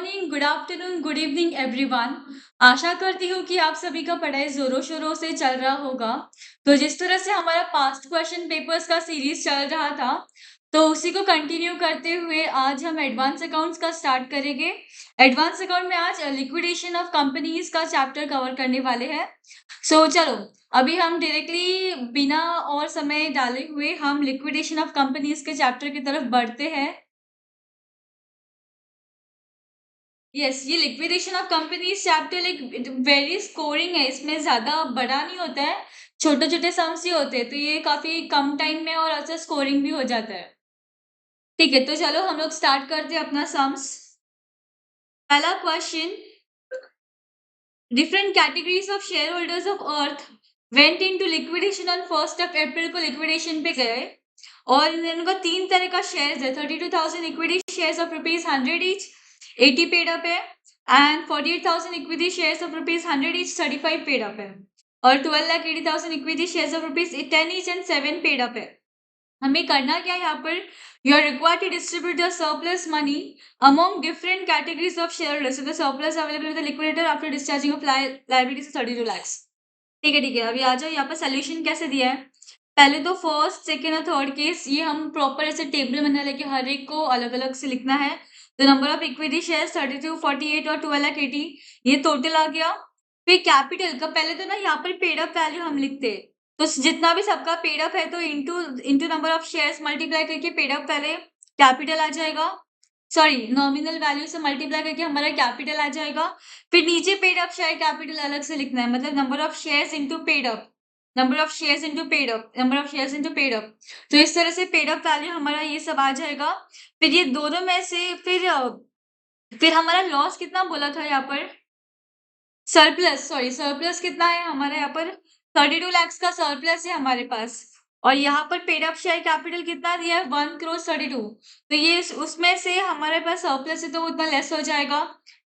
Morning, good afternoon, good evening everyone. आशा करती हूँ कि आप सभी का पढ़ाई ज़ोरों-शोरों से चल रहा होगा। तो जिस तरह से हमारा पास्ट क्वेश्चन पेपर्स का सीरीज़ चल रहा था, तो उसी को कंटिन्यू करते हुए आज हम एडवांस अकाउंट्स का स्टार्ट करेंगे। एडवांस अकाउंट में आज लिक्विडेशन ऑफ कंपनीज़ का चैप्टर कवर करने वाले हैं। चलो, अभी हम डायरेक्टली बिना और समय डाले हुए हम लिक्विडेशन ऑफ कंपनीज़ के चैप्टर की तरफ बढ़ते हैं। यस, ये liquidation of companies chapter like very scoring है। इसमें ज्यादा बड़ा नहीं होता है, छोटे छोटे सम्स ही होते हैं, तो ये काफी कम टाइम में और अच्छा स्कोरिंग भी हो जाता है। ठीक है, तो चलो हम लोग स्टार्ट करते हैं अपना सम्स। पहला question, different categories of share holders of earth went into liquidation on 1st of April को लिक्विडेशन पे गए और इनका 3 तरह का शेयर्स है। 32,000 equity shares of ₹100 each, 80 paid up है, and 48,000 equity shares of ₹100 each, 35 paid up है, और 12,80,000 equity shares of ₹10 each and 7 paid up है। हमें करना क्या है यहाँ पर, you are required to distribute the surplus money among different categories of shareholders. So the surplus available with the liquidator after discharging of liabilities is 32 lakhs. ठीक है, अभी आ जाओ यहाँ पर सोल्यूशन कैसे दिया है। पहले तो फर्स्ट, सेकेंड और थर्ड केस ये हम प्रॉपर ऐसे टेबल बना लेके हर एक को अलग अलग से लिखना है। तो नंबर ऑफ इक्विटी शेयर 32, 48 और 12,80 ये टोटल आ गया। फिर कैपिटल का पहले तो ना यहाँ पर पेड अप वैल्यू हम लिखते, तो जितना भी सबका पेड अप है तो into into number of shares multiply करके पेड अप पहले कैपिटल आ जाएगा, सॉरी नॉमिनल वैल्यू से मल्टीप्लाई करके हमारा कैपिटल आ जाएगा। फिर नीचे पेड अप शेयर कैपिटल अलग से लिखना है, मतलब number of shares into paid up, number of shares into paid up, number of shares into paid up. तो इस तरह से पेड अप वैल्यू हमारा ये सब आ जाएगा। फिर ये दोनों में से फिर हमारा लॉस कितना बोला था यहाँ पर, सरप्लस कितना है हमारा यहाँ पर, 32 lakhs का सरप्लस है हमारे पास। और यहाँ पर पेड अप शेयर कैपिटल कितना दिया है, 1,32 crore। तो ये उसमें से हमारे पास सरप्लस है तो वो उतना लेस हो जाएगा।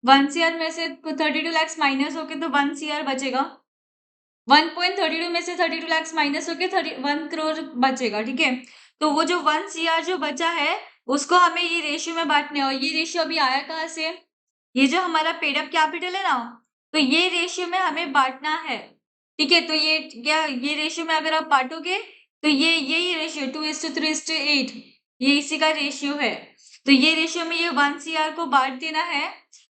1 CR में से 32 lakhs माइनस होके तो 1 CR बचेगा। 1.32 में से 32 lakhs माइनस होके 1 crore बचेगा। ठीक है, तो वो जो 1 CR जो बचा है उसको हमें ये रेशियो में बांटना है। और ये रेशियो अभी आया कहाँ से, ये जो हमारा पेड अप कैपिटल है ना, तो ये रेशियो में हमें बांटना है। ठीक है, तो ये क्या, ये रेशियो में अगर आप बांटोगे तो ये यही रेशियो 2:3:8 ये इसी का रेशियो है। तो ये रेशियो में ये 1 CR को बांट देना है।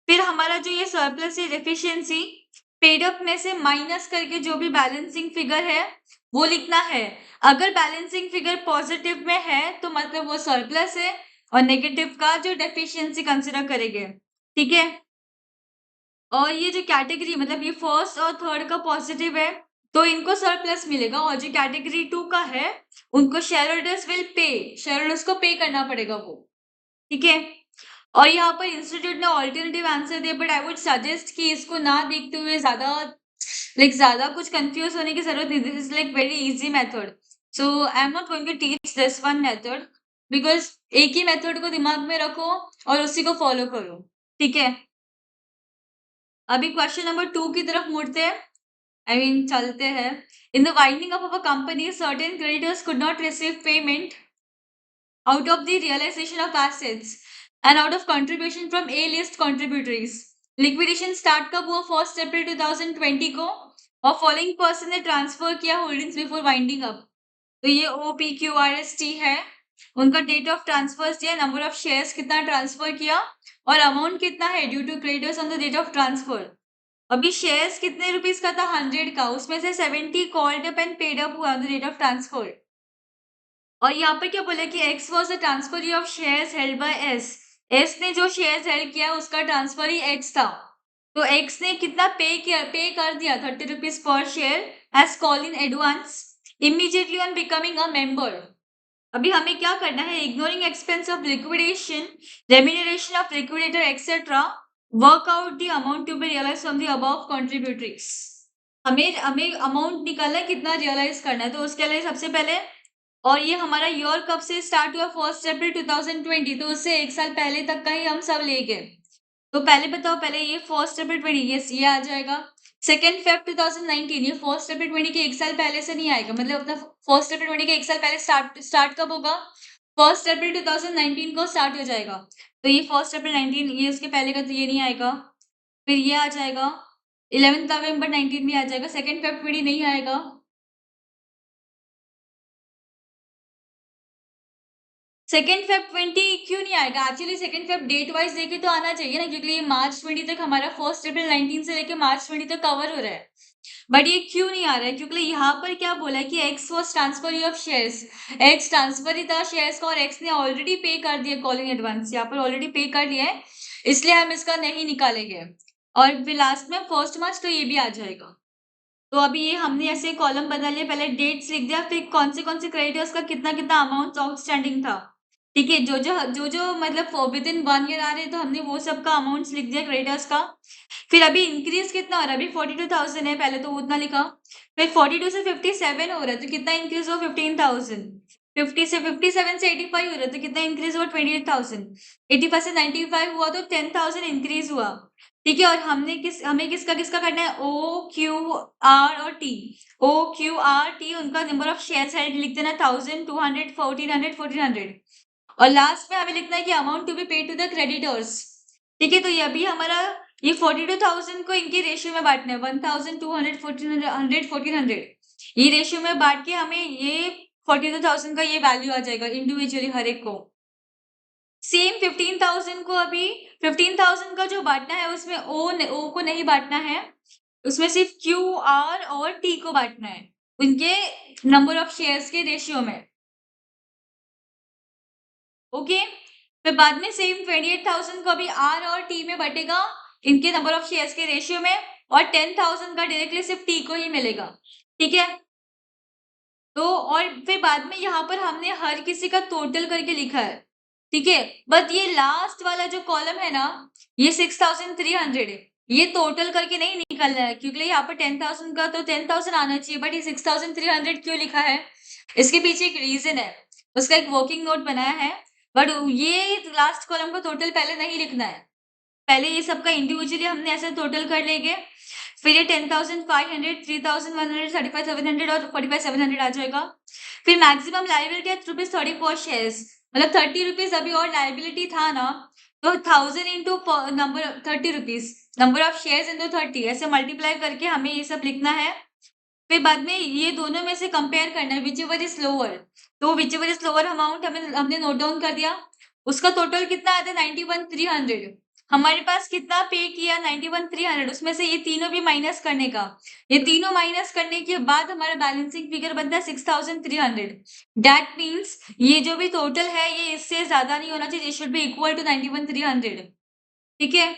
फिर हमारा जो ये सरप्लस या डेफिशिएंसी पेड अप में से माइनस करके जो भी बैलेंसिंग फिगर है वो लिखना है। अगर बैलेंसिंग फिगर पॉजिटिव में है तो मतलब वो सरप्लस है, और नेगेटिव का जो डेफिशिएंसी कंसिडर करेंगे। ठीक है, और ये जो कैटेगरी मतलब ये फर्स्ट और थर्ड का पॉजिटिव है तो इनको सरप्लस मिलेगा, और जो कैटेगरी 2 का है उनको share holders will pay, share holders को पे करना पड़ेगा वो। ठीक है, और यहाँ पर इंस्टीट्यूट ने ऑल्टरनेटिव आंसर दिया, बट आई वुड सजेस्ट कि इसको ना देखते हुए ज्यादा कुछ कंफ्यूज होने की जरूरत नहीं। This is like very easy method, so I am not going to teach this one method, because एक ही मेथड को दिमाग में रखो और उसी को फॉलो करो। ठीक है, अभी क्वेश्चन नंबर 2 की तरफ मुड़ते हैं, चलते हैं। In the winding up of a company certain creditors could not receive payment out of the realization of assets and out of contribution from A list contributories. Liquidation start कब हुआ, 1st April 2020 को, और following person ने transfer किया holdings before winding up. तो ये OPQRST है, उनका डेट ऑफ ट्रांसफर दिया, नंबर ऑफ शेयर्स कितना ट्रांसफर किया और अमाउंट कितना है due to creditors on the date of transfer. अभी शेयर्स कितने रुपीस का था, 100 का, उसमें से 70 called up and paid up हुआ on the date of transfer. और यहाँ पर क्या बोला कि X was the transfer of shares held by S ने जो शेयर्स हेल्ड किया उसका ट्रांसफर ही X था। तो X ने कितना पे कर दिया, 30 rupees per share as call in advance immediately on becoming a member. अभी हमें क्या करना है, ignoring expense of liquidation, remuneration of liquidator etcetera, work out the amount to be realise from the above contributories. हमें amount निकालना है, कितना realise करना है, तो उसके लिए सबसे पहले, और ये हमारा ईयर कब से स्टार्ट हुआ, 1st April 2020, तो उससे 1 साल पहले तक का ही हम सब ले गए। तो पहले बताओ, पहले ये 1st April 20, ये आ जाएगा। 2nd Feb 2019, ये 1st April 20 के 1 साल पहले से नहीं आएगा, मतलब अपना 1st April 20 के 1 साल पहले स्टार्ट कब होगा, 1 अप्रैल 2019 को स्टार्ट हो जाएगा। तो ये 1 अप्रैल 19 ये उसके पहले का तो ये नहीं आएगा। फिर ये आ जाएगा 11 नवंबर 19 भी आ जाएगा। 2 फरवरी नहीं आएगा। 2 फेब 20 क्यों नहीं आएगा? एक्चुअली 2 फेब डेट वाइज देखे तो आना चाहिए ना, क्योंकि ये मार्च 20 तक हमारा 1 अप्रैल 19 से लेके मार्च 20 तक कवर हो रहा है। बट ये क्यों नहीं आ रहा है? क्योंकि यहाँ पर क्या बोला है कि X was transfer of shares, X transfer ही था शेयर्स का और एक्स ने ऑलरेडी पे कर दिया कॉल इन एडवांस, यहाँ पर ऑलरेडी पे कर लिया है, इसलिए हम इसका नहीं निकालेंगे। और फिर लास्ट में 1 मार्च तो ये भी आ जाएगा। तो अभी ये हमने ऐसे कॉलम बना लिए, पहले डेट्स लिख दिया, फिर कौन से क्रेडिटर्स का कितना कितना अमाउंट आउटस्टैंडिंग था। ठीक है, जो मतलब विद इन 1 ईयर आ रहे हैं, तो हमने वो सब का अमाउंट्स लिख दिया क्रेडिटर्स का। फिर अभी इंक्रीज कितना हो रहा है? अभी 42,000 है, पहले तो उतना लिखा। फिर 42 से 57 हो रहा है, तो कितना इंक्रीज हुआ? 15,000। 50 से 57 से 85 हो रहा है, तो कितना इंक्रीज हुआ? 28,000। 85 से 95 हुआ, तो 10,000 इंक्रीज हुआ। ठीक है, और हमें किसका किसका करना है? ओ क्यू आर और T. O Q R T उनका नंबर ऑफ शेयर्स हेल्ड लिख देना 1000, 200, 1400, 1400। और लास्ट में हमें लिखना है कि amount to be paid to the creditors. ठीक है, तो ये अभी हमारा ये 42,000 को इनके रेशियो में बांटना है, 1,200, 1400, 1400 ये रेशियो में बांट के हमें ये 42,000 का ये वैल्यू आ जाएगा इंडिविजुअली हर एक को। सेम 15,000 को अभी 15,000 का जो बांटना है उसमें ओ को नहीं बांटना है, उसमें सिर्फ क्यू आर और टी को बांटना है उनके नंबर ऑफ शेयर्स के रेशियो में। ओके, फिर बाद में सेम 28,000 को अभी आर और टी में बटेगा इनके नंबर ऑफ शेयर्स के रेशियो में, और 10,000 का डायरेक्टली सिर्फ टी को ही मिलेगा। ठीक है, तो और फिर बाद में यहाँ पर हमने हर किसी का टोटल करके लिखा है। ठीक है, बट ये लास्ट वाला जो कॉलम है ना, ये 6,300 है, ये टोटल करके नहीं निकलना है, क्योंकि यहाँ पर 10,000 का तो 10,000 आना चाहिए, बट ये 6,300 क्यों लिखा है? इसके पीछे एक रीजन है, उसका एक वर्किंग नोट बनाया है। बट ये लास्ट कॉलम का टोटल पहले नहीं लिखना है, पहले ये सबका इंडिविजुअली हमने ऐसे टोटल कर लेंगे। फिर ये 10,500, 3,100, 35,700 और 45,700 आ जाएगा। फिर मैक्सिमम लाइबिलिटी है ₹30 पर शेयर्स, मतलब 30 रुपीज अभी और लाइबिलिटी था ना, तो 1000 into number 30 rupees, number of shares into 30, ऐसे मल्टीप्लाई करके हमें ये सब लिखना है। फिर बाद में ये दोनों में से कंपेयर करना है, विच एवर इज लोअर, तो which ever is lower amount हमने नोट डाउन कर दिया। उसका टोटल कितना आता है? 91,300। हमारे पास कितना पे किया? 91,300, उसमें से ये तीनों भी माइनस करने का, ये तीनों माइनस करने के बाद हमारा बैलेंसिंग फिगर बनता है 6,300। दैट मीन्स ये जो भी टोटल है ये इससे ज्यादा नहीं होना चाहिए, शुड बी इक्वल टू 91,300। ठीक है,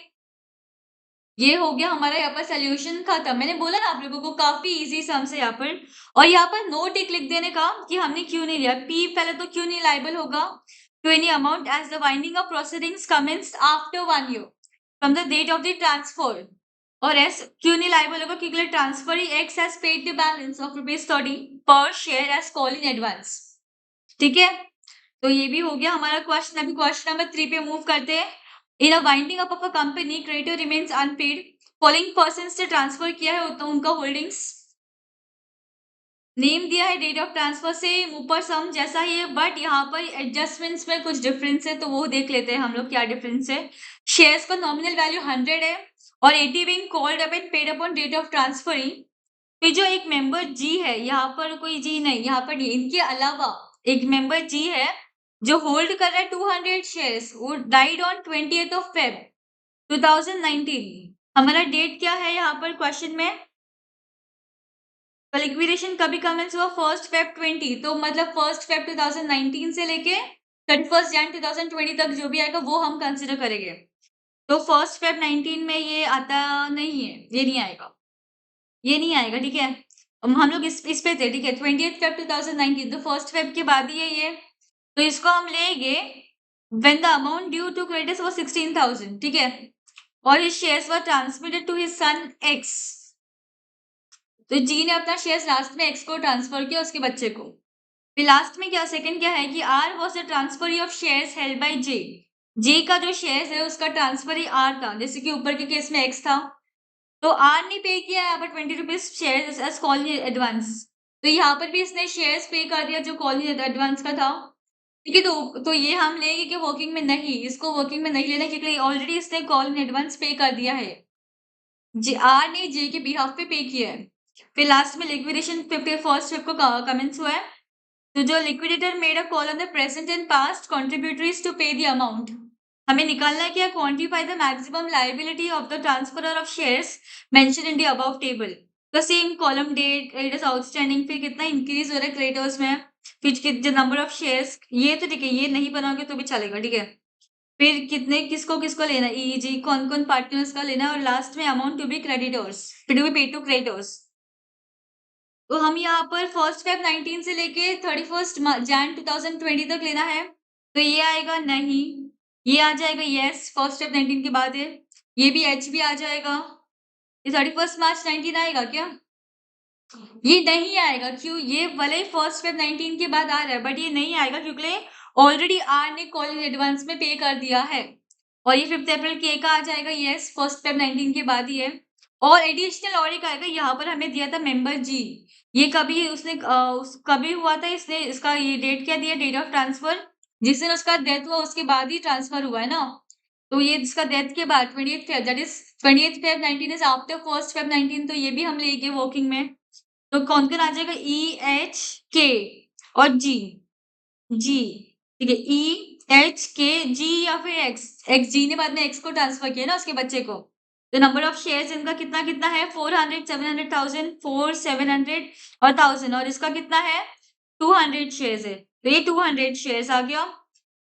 ये हो गया हमारा यहाँ पर सोल्यूशन खत्म। मैंने बोला ना आप लोगों को काफी इजी सम्स है यहाँ पर। और यहाँ पर नोट एक लिख देने का कि हमने क्यों नहीं लिया। पी पहले तो क्यों नहीं लाइबल होगा to any amount as the winding of proceedings commenced after 1 year from the date of the transfer. और एस क्यों नहीं लाइबल होगा? क्योंकि ट्रांसफर ही X has paid the balance of ₹30 per share as call in advance. ठीक है, तो ये भी हो गया हमारा क्वेश्चन। अभी क्वेश्चन नंबर 3 पे मूव करते हैं। In a winding up of a company creditor remains unpaid, following persons से ट्रांसफर किया है तो उनका होल्डिंग्स, नेम दिया है, डेट ऑफ ट्रांसफर से ऊपर सम जैसा ही है, बट यहाँ पर एडजस्टमेंट्स में कुछ डिफरेंस है, तो वो देख लेते हैं हम लोग क्या डिफरेंस है। शेयर्स का नॉमिनल वैल्यू 100 है और 80 being called up and paid upon date of transferring. फिर जो एक मेंबर जी है, यहाँ पर कोई जी नहीं, यहाँ पर इनके अलावा एक मेंबर जी है जो होल्ड कर रहा है 200 शेयर्स, वो died on 20th of Feb 2019। हमारा डेट क्या है यहाँ पर क्वेश्चन में? लिक्विडेशन कभी कमेंस हुआ? 1 Feb 20, तो मतलब 1 Feb 2019 से लेके 31 Jan 2020 तक जो भी आएगा वो हम कंसिडर करेंगे। तो 1 Feb 19 में ये आता नहीं है, ये नहीं आएगा, ये नहीं आएगा। ठीक है, हम लोग इस पे थे। ठीक है, 20th Feb 2019, तो 1 Feb के बाद ही है ये, तो इसको हम लेंगे when the amount due to creditors was 16,000। ठीक है, और his shares were transmitted to his son X, तो जी ने अपना शेयर्स लास्ट में एक्स को ट्रांसफर किया, उसके बच्चे को। फिर लास्ट में क्या सेकंड क्या है कि R was the transfer of shares held by J, J का जो शेयर्स है उसका ट्रांसफर ही आर था, जैसे कि ऊपर के केस में एक्स था, तो आर ने पे किया है but 20 rupees share as call advance, तो यहाँ पर भी इसने शेयर्स पे कर दिया जो कॉल एडवांस का था। ठीक है, तो ये हम लेंगे कि वर्किंग में नहीं, इसको वर्किंग में नहीं लेना क्योंकि ऑलरेडी इसने कॉल इन एडवांस पे कर दिया है। आर ने जे के बिहाफ पे पे किया है। फिर लास्ट में लिक्विडेशन फर्स्ट स्टेप को कमेंस हुआ है। तो जो liquidator made a call on the present and past contributories to pay the amount. हमें निकालना है क्या, quantify the maximum liability of the transferor of shares mention in the above table. The same column date, it is outstanding, फिर कितना increase हो रहा है creditors में, फिर जो नंबर ऑफ शेयर्स, ये तो ठीक है, ये नहीं बनाओगे तो भी चलेगा, ठीक है। फिर कितने किसको किसको लेना है, ईजी कौन कौन पार्टनर्स का लेना है, और लास्ट में amount to be creditors, to be paid to creditors. तो हम यहाँ पर 1 Feb 2019 से लेके 31 Jan 2020 तक लेना है। तो ये आएगा नहीं, ये आ जाएगा यस, 1 Feb 2019 के बाद है। ये भी एच भी आ जाएगा। ये 31 March 2019 आएगा क्या? ये नहीं आएगा, क्यों? ये भले ही 1 Feb 2019 के बाद आ रहा है, बट ये नहीं आएगा क्योंकि ऑलरेडी आर ने कॉल इन एडवांस में पे कर दिया है। और ये 5 अप्रैल के का आ जाएगा, यस, 1 Feb 2019 के बाद ही है। और एडिशनल और एक आएगा, यहाँ पर हमें दिया था मेंबर जी। ये कभी उसने कभी हुआ था, इसने इसका ये डेट क्या दिया, डेट ऑफ ट्रांसफर, जिस दिन उसका डेथ हुआ उसके बाद ही ट्रांसफर हुआ है ना। तो ये इसका डेथ के बाद 20th Feb, that is 20th Feb 2019 is after 1 Feb 2019, तो ये भी हम लेंगे वर्किंग में। तो कौन कौन आ जाएगा, ई एच के और जी, जी, ठीक है, ई एच के जी या फिर एक्स, एक्स जी ने बाद में एक्स को ट्रांसफर किया ना उसके बच्चे को। तो नंबर ऑफ शेयर्स इनका कितना कितना है, 400, 700,000, 4, 700 और 1000, और इसका कितना है, 200 शेयर्स है, तो ये 200 शेयर्स आ गया।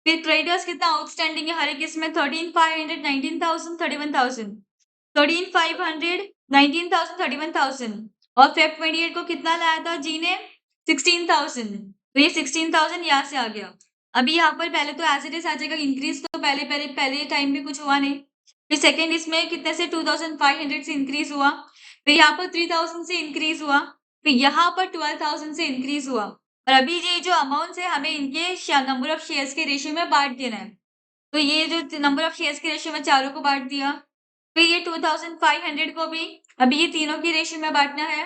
फिर क्रेडिटर्स कितना आउटस्टैंडिंग है हर एक इसमें, 13,500, 19,000, 31,000, 13,500, 19,000, 31,000। और Feb 28 को कितना लाया था जी ने, 16,000, तो ये 16,000 यहाँ से आ गया। अभी यहाँ पर पहले तो एज इट इज आ जाएगा, इंक्रीज तो पहले टाइम में कुछ हुआ नहीं। फिर सेकेंड इसमें कितने से 2,500 से इंक्रीज हुआ, फिर यहाँ पर 3,000 से इंक्रीज हुआ, फिर यहाँ पर 12,000 से इंक्रीज हुआ। और अभी ये जो अमाउंट है हमें इनके नंबर ऑफ शेयर्स के रेशियो में बांट देना है। तो ये जो नंबर ऑफ शेयर्स के रेशियो में चारों को बांट दिया। फिर ये 2,500 को भी अभी ये तीनों की रेशियो में बांटना है।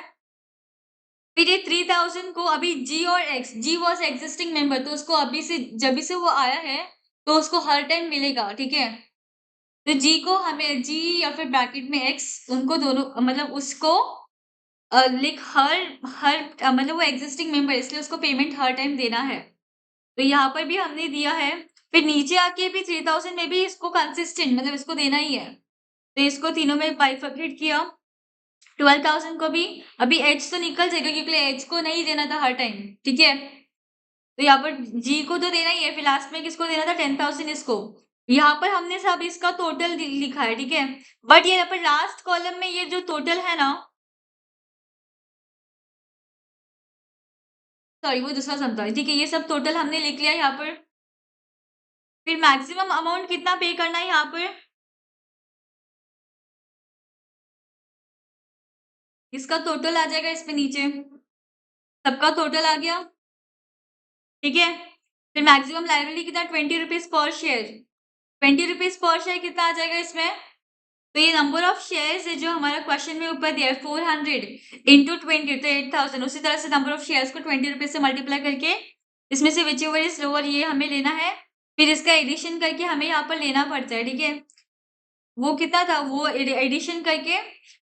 फिर ये 3,000 को अभी जी और X, G was existing member, तो उसको अभी से जब से वो आया है तो उसको हर टाइम मिलेगा, ठीक है। तो जी को हमें, जी या फिर ब्रैकेट में एक्स, उनको दोनों मतलब उसको लिख हर हर मतलब वो एग्जिस्टिंग मेंबर, इसलिए उसको पेमेंट हर टाइम देना है। तो यहाँ पर भी हमने दिया है। फिर नीचे आके भी 3,000 में भी इसको कंसिस्टेंट मतलब इसको देना ही है, तो इसको तीनों में बाइफर्केट किया। 12,000 को भी अभी एच तो निकल जाएगा क्योंकि एच को नहीं देना था हर टाइम, ठीक है। तो यहाँ पर जी को तो देना ही है, फिर लास्ट में किसको देना था, 10,000 इसको। यहाँ पर हमने सब इसका टोटल लिखा है, ठीक है। बट ये यहाँ पर लास्ट कॉलम में ये जो टोटल है ना, सॉरी वो दूसरा सम था, ठीक है, ये सब टोटल हमने लिख लिया यहाँ पर। फिर मैक्सिमम अमाउंट कितना पे करना है यहाँ पर, इसका टोटल आ जाएगा इसमें नीचे, सबका टोटल आ गया, ठीक है। फिर मैक्सिमम लायबिलिटी कितना, 20 rupees per share, 20 rupees per share कितना आ जाएगा इसमें। तो ये नंबर ऑफ शेयर्स है जो हमारा क्वेश्चन में ऊपर दिया है, 400 इंटू 20 तो 8,000। उसी तरह से नंबर ऑफ शेयर्स को 20 रुपीज से मल्टीप्लाई करके इसमें से विच एवर इज लोअर ये हमें लेना है। फिर इसका एडिशन करके हमें यहाँ पर लेना पड़ता है, ठीक है। वो कितना था, वो एडिशन करके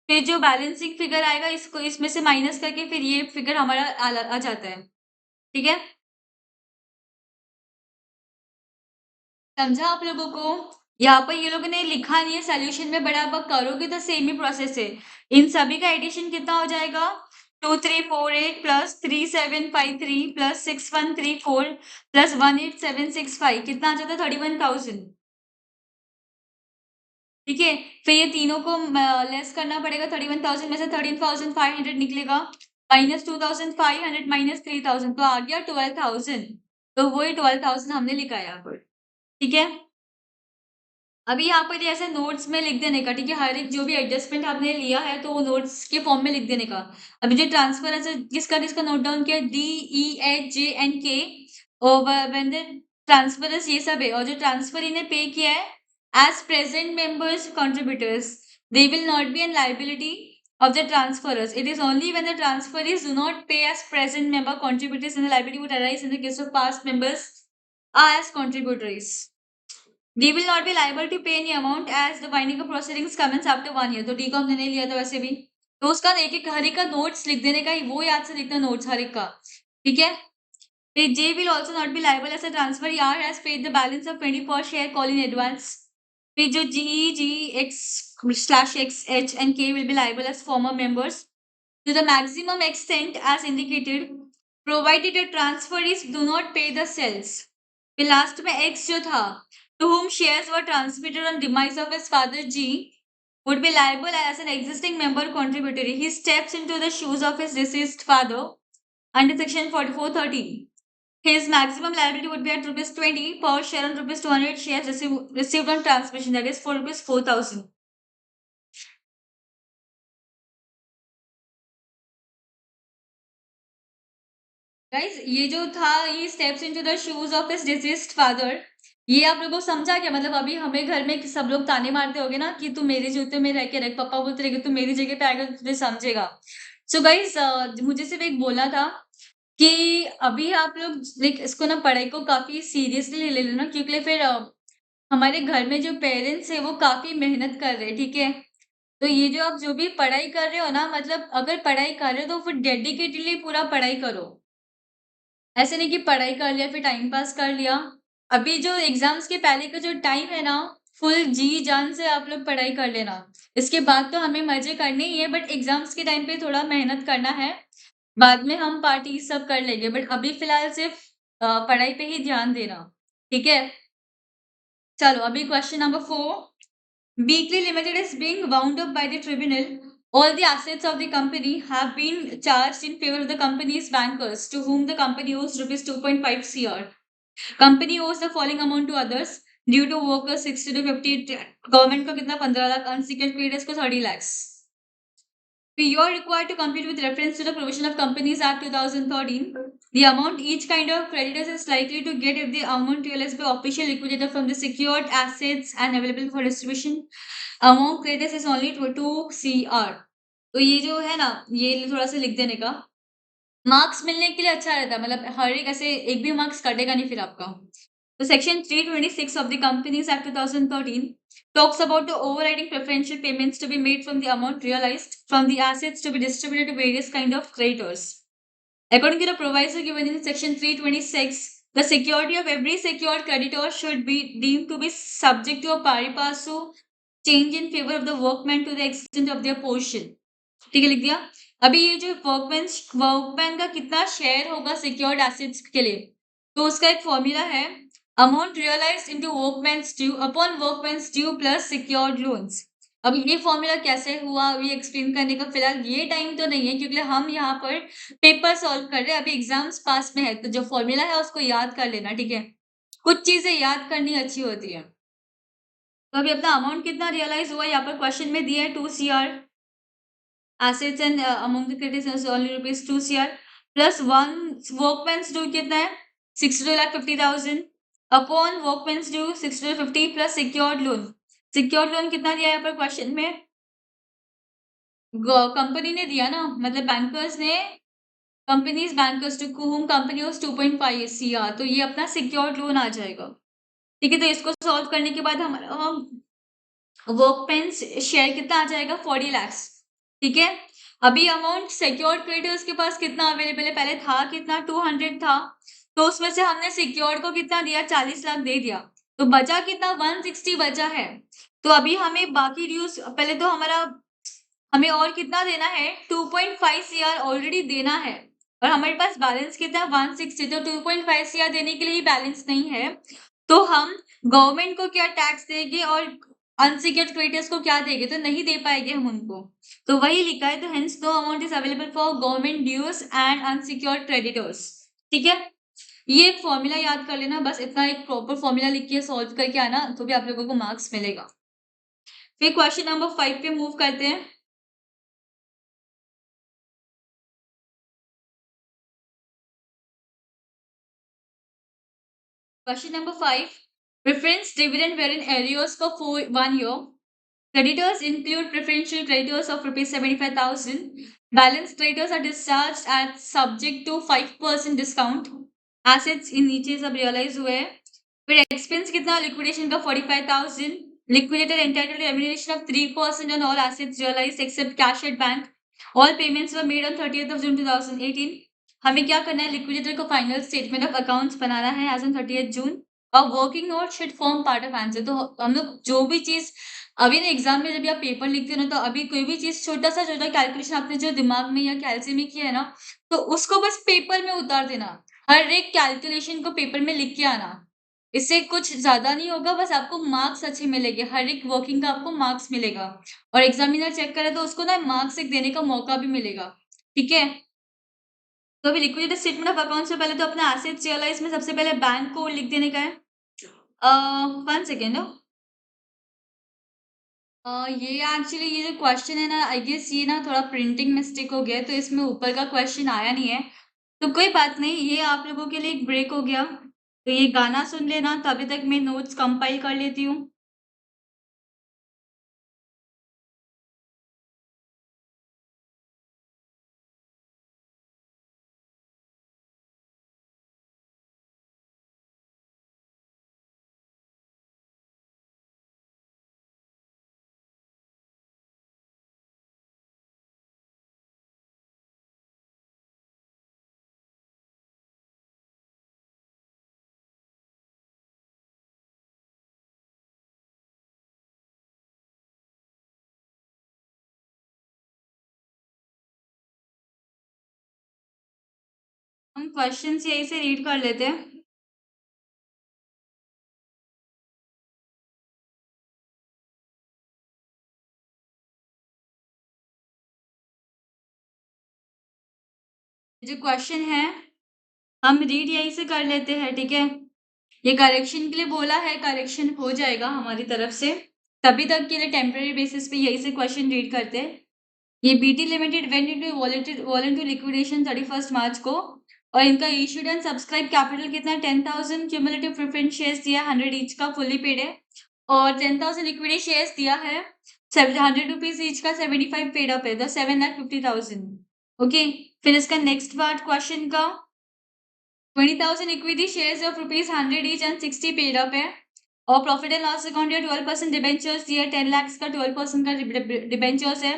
फिर जो बैलेंसिंग फिगर आएगा इसको इसमें से माइनस करके फिर ये फिगर हमारा आ जाता है, ठीक है। समझा आप लोगों को? यहाँ पर ये लोगों ने लिखा नहीं है सोल्यूशन में, बट आप करोगे तो सेम ही प्रोसेस है। इन सभी का एडिशन कितना हो जाएगा, 2348 प्लस 3753 प्लस 6134 प्लस 18765, कितना आ जाता है, 31,000, ठीक है। फिर ये तीनों को लेस करना पड़ेगा, 31,000 में से 13,500 निकलेगा, माइनस 2,500 माइनस 3,000, तो आ गया 12,000। तो वही 12,000 हमने लिखा है यहाँ पर, ठीक है। अभी यहाँ पर ऐसे नोट्स में लिख देने का, ठीक है, हर एक जो भी एडजस्टमेंट आपने लिया है तो वो नोट्स के फॉर्म में लिख देने का। अभी जो ट्रांसफर है किसका किसका नोट डाउन किया, D E H J and के, और व्हेन द ट्रांसफर ये सब है, और जो ट्रांसफर इन्हें पे किया है as present members contributors, they will not be an liability of the transferors. It is only when the transferees do not pay as present member contributors and the liability would arise in the case of past members as contributors. We will not be liable to pay any amount as the binding of proceedings commence after 1 year. तो D को हमने नहीं लिया था वैसे भी, तो उसका एक एक हर एक का नोट्स लिख देने का, वो याद से लिखना नोट्स हर एक का, ठीक है. J will also not be liable as a transfer R has paid the balance of 20 per share call in advance. फिर जो G, X/X, H and K will be liable as former members to the maximum extent as indicated, provided the transferees do not pay the cells. फिर last में X जो था, to whom shares were transmitted on demise of his father G, would be liable as an existing member contributor. He steps into the shoes of his deceased father under section 4430. His maximum liability would be at rupees 20 per share on rupees 200 shares received on transmission, that is for rupees 4,000. Guys, ये जो था, ये steps into the shoes of his deceased father, ये आप लोगों को समझा क्या? मतलब अभी हमें घर में सब लोग ताने मारते होंगे ना कि तू मेरे जूते में रह के रख, पापा बोलते रहेंगे तू मेरी जगह पे आएगा तो तुझे समझेगा. सो गाइस, मुझे सिर्फ एक बोलना था कि अभी आप लोग लाइक इसको ना, पढ़ाई को काफी सीरियसली ले लेना, क्योंकि फिर हमारे घर में जो पेरेंट्स है वो काफी मेहनत कर रहे हैं, ठीक है. तो ये जो आप जो भी पढ़ाई कर रहे हो ना, मतलब अगर पढ़ाई कर रहे हो तो फिर डेडिकेटली पूरा पढ़ाई करो. ऐसे नहीं कि पढ़ाई कर लिया फिर टाइम पास कर लिया. अभी जो एग्जाम्स के पहले का जो टाइम है ना, फुल जी जान से आप लोग पढ़ाई कर लेना. इसके बाद तो हमें मजे करने ही है, बट एग्जाम्स के टाइम पे थोड़ा मेहनत करना है. बाद में हम पार्टी सब कर लेंगे, बट अभी फिलहाल सिर्फ पढ़ाई पे ही ध्यान देना, ठीक है. चलो अभी question number 4. Beakley Limited is being wound up by the tribunal. All the assets of the company have been charged in favor of the company's bankers, to whom the company owes rupees 2.5 crore. Company owes the following amount to others due to workers 60 to 50. Government को कितना 15 lakh, unsecured creditors को 30 lakhs. You are required to compute with reference to the provision of Companies Act 2013 the amount each kind of creditors is likely to get if the amount realized by official liquidator from the secured assets and available for distribution. Amount creditors is only 2 CR. तो ये जो है ना, ये थोड़ा सा लिख देने का, मार्क्स मिलने के लिए अच्छा रहता है. मतलब हर एक ऐसे एक भी मार्क्स कटेगा नहीं फिर आपका. तो section 326 of the Companies Act 2013 talks about the overriding preferential payments to be made from the amount realized from the assets to be distributed to various kind of creditors. According to the proviso given in section 326, the security of every secured creditor should be deemed to be subject to a pari passu change in favor of the workman to the extent of their portion. ठीक है, लिख दिया. अभी ये जो workman का कितना share होगा सिक्योर्ड एसेट्स के लिए, तो उसका एक फॉर्मूला है, amount realised into workmen's due upon workmen's due plus secured loans. अब ये फॉर्मूला कैसे हुआ ये एक्सप्लेन करने का फिलहाल ये टाइम तो नहीं है, क्योंकि हम यहाँ पर पेपर सॉल्व कर रहे हैं. अभी एग्जाम्स पास में है, तो जो फॉर्मूला है उसको याद कर लेना, ठीक है. कुछ चीजें याद करनी अच्छी होती है. तो अभी अपना अमाउंट कितना रियलाइज हुआ यहाँ पर क्वेश्चन में दिया है 2 CR. assets and among the creditors only rupees 2 CR plus one workman's due कितना है 62,50,000 upon workman's due 62,50 plus secured loan. secured loan कितना दिया है यहाँ पर क्वेश्चन में, कंपनी ने दिया ना, मतलब बैंकर्स ने, companies bankers to whom company was 2.5 CR, तो ये अपना सिक्योर्ड लोन आ जाएगा, ठीक है. तो इसको सॉल्व करने के बाद हमारा वर्कमेन्स शेयर कितना आ जाएगा 40 lakhs, ठीक है. अभी अमाउंट सिक्योर्ड क्रेडिटर्स के पास कितना अवेलेबल है, पहले था कितना 200 था, तो उसमें से हमने सिक्योर्ड को कितना दिया 40 लाख दे दिया, तो बचा कितना 160 बचा है. तो अभी हमें बाकी ड्यूज, पहले तो हमें और कितना देना है 2.5 CR ऑलरेडी देना है, और हमारे पास बैलेंस कितना 160, तो 2.5 CR देने के लिए ही बैलेंस नहीं है, तो हम गवर्नमेंट को क्या टैक्स देंगे और अनसिक्योर्ड क्रेडिटर्स को क्या देंगे, तो नहीं दे पाएंगे हम उनको. तो वही लिखा है, तो hence no amount is available for government dues and unsecured creditors, ठीक है. ये एक फॉर्मूला याद कर लेना, बस इतना एक प्रॉपर फॉर्मूला लिख के सॉल्व करके आना, तो भी आप लोगों को मार्क्स मिलेगा. फिर क्वेश्चन नंबर 5 पे मूव करते हैं. Question number 5, preference dividend wherein arrears for 1 year. Creditors include preferential creditors of rupees 75,000. Balance creditors are discharged at subject to 5% discount. Assets in नीचे सब realize हुए हैं. फिर एक्सपेंस कितना, लिक्विडेशन का 45,000, liquidator entitled to remuneration of 3% on all assets realised except cash at bank, all payments were made on 30th of June 2018। हमें क्या करना है, लिक्विडेटर को फाइनल स्टेटमेंट ऑफ अकाउंट्स बनाना है एज ऑन 30th June, और working note should form part of answer. तो हम लोग जो भी चीज अभी ना एग्जाम में जब आप पेपर लिखते हो ना, तो अभी कोई भी चीज छोटा सा कैलकुलेशन आपने जो दिमाग में या कैलसी में किया है ना, तो उसको बस पेपर में उतार देना, हर एक कैलकुलेशन को पेपर में लिख के आना। इससे कुछ ज़्यादा नहीं होगा, बस आपको मार्क्स अच्छे मिलेंगे, हर एक वर्किंग का आपको मार्क्स मिलेगा, और एग्जामिनर चेक करे तो उसको ना मार्क्स एक देने का मौका भी मिलेगा, ठीक है? तो अभी लिक्विडिटी स्टेटमेंट ऑफ अकाउंट से पहले तो अपना एसेट्स रियलाइज में सबसे पहले बैंक को लिख देने का है। 1 सेकेंड। ये एक्चुअली ये जो क्वेश्चन है ना, आई गेस ये ना थोड़ा प्रिंटिंग मिस्टेक हो गया है, तो इसमें ऊपर का क्वेश्चन आया नहीं है, तो कोई बात नहीं, ये आप लोगों के लिए एक ब्रेक हो गया। तो ये गाना सुन लेना, तभी तक मैं नोट्स कंपाइल कर लेती हूँ। हम क्वेश्चंस यहीं से रीड कर लेते हैं। जो क्वेश्चन है हम रीड यहीं से कर लेते हैं, ठीक है? ये करेक्शन के लिए बोला है, करेक्शन हो जाएगा हमारी तरफ से, तभी तक के लिए टेम्परेरी बेसिस पे यहीं से क्वेश्चन रीड करते हैं। ये BT limited went into voluntary liquidation 31 मार्च को, और इनका इश्यूड एंड सब्सक्राइब कैपिटल कितना है, 10,000 क्यूमुलेटिव प्रेफरेंस शेयर्स दिया, 100 ईच का फुल्ली पेड है, और 10,000 इक्विटी शेयर्स दिया है, 100 रुपीज ईच का, 75 पेड अप है, तो 7,50,000। ओके, फिर इसका नेक्स्ट पार्ट क्वेश्चन का 20,000 equity shares of ₹100 each and 60 paid up है, और प्रॉफिट एंड लॉस अकाउंट या 12% डिबेंचर्स दिया, 10 लाख का 12% का डिबेंचर्स है।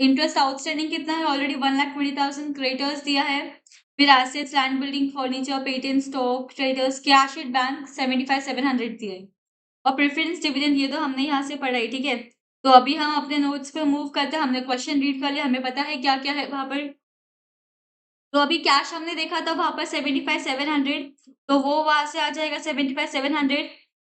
इंटरेस्ट आउटस्टैंडिंग कितना है, ऑलरेडी 1,20,000 क्रेडिटर्स दिया है। फिर assets, land, building, furniture, patent, stock, creditors, cash at bank 75,700 दिए, और प्रेफरेंस डिविडेंड ये तो हमने यहाँ से पढ़ा है, ठीक है? तो अभी हम अपने नोट्स पे मूव करते हैं, हमने क्वेश्चन रीड कर लिया, हमें पता है क्या क्या है वहां पर। तो अभी कैश हमने देखा था वहां पर 75,700, तो वो वहां से आ जाएगा 75,700,